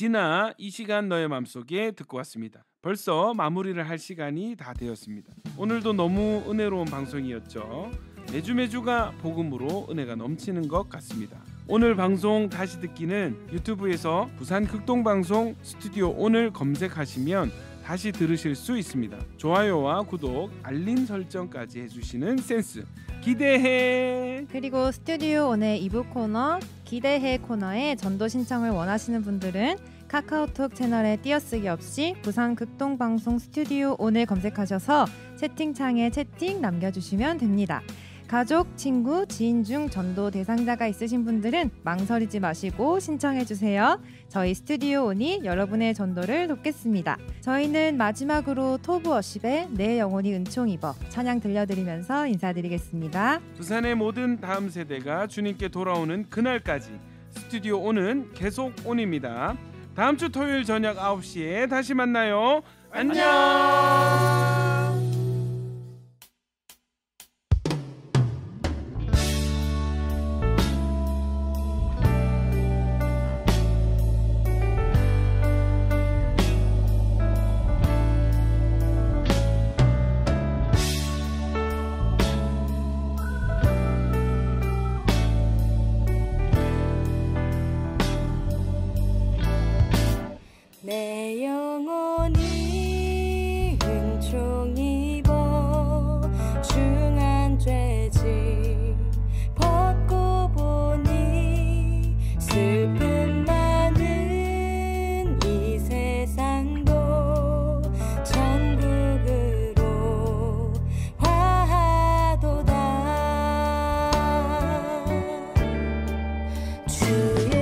지나 이 시간 너의 맘속에 듣고 왔습니다. 벌써 마무리를 할 시간이 다 되었습니다. 오늘도 너무 은혜로운 방송이었죠. 매주가 복음으로 은혜가 넘치는 것 같습니다. 오늘 방송 다시 듣기는 유튜브에서 부산 극동방송 스튜디오 온을 검색하시면 다시 들으실 수 있습니다. 좋아요와 구독, 알림 설정까지 해주시는 센스 기대해. 그리고 스튜디오 온의 2부 코너 기대해 코너에 전도 신청을 원하시는 분들은 카카오톡 채널에 띄어쓰기 없이 부산 극동방송 스튜디오 온을 검색하셔서 채팅창에 채팅 남겨주시면 됩니다. 가족, 친구, 지인 중 전도 대상자가 있으신 분들은 망설이지 마시고 신청해주세요. 저희 스튜디오 온이 여러분의 전도를 돕겠습니다. 저희는 마지막으로 토브워십의 내 영혼이 은총 입어 찬양 들려드리면서 인사드리겠습니다. 부산의 모든 다음 세대가 주님께 돌아오는 그날까지 스튜디오 온은 계속 온입니다. 다음 주 토요일 저녁 9시에 다시 만나요. 안녕. 내 영혼이 은총 입어 중한 죄짐 벗고 보니 슬픔 많은 이 세상도 천국으로 화하도다. 주의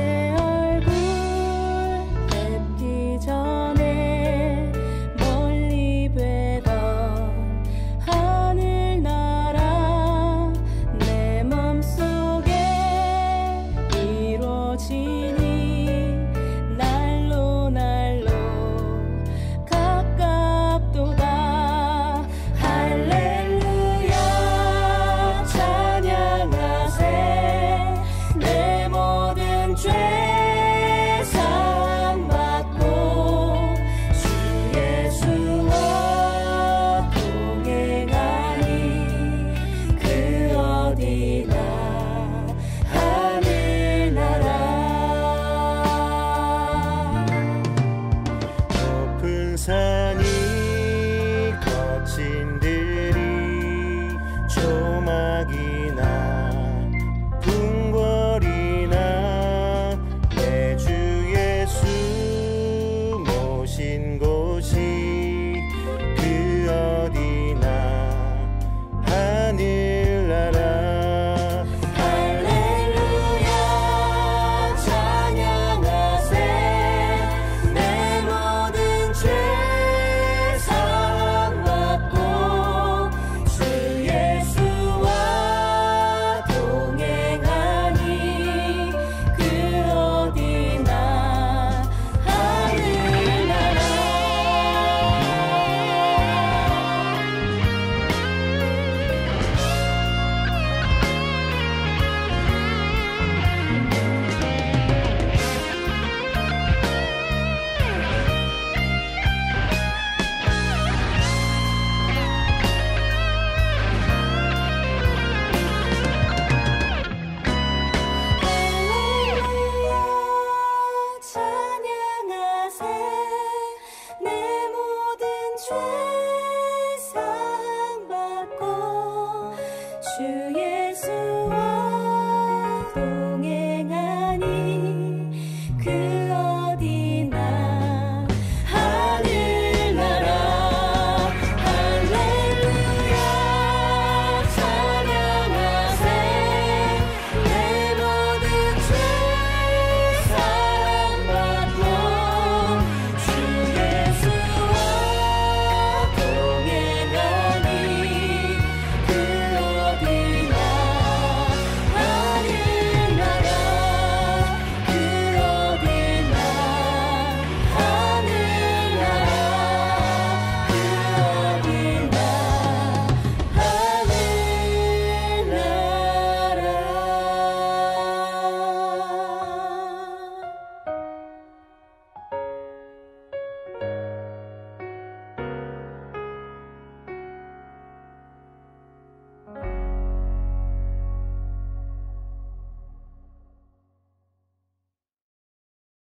전에 멀리 뵈던 하늘나라 내 맘속에 이루어지니 날로 가깝도다. 할렐루야 찬양하세 내 모든 죄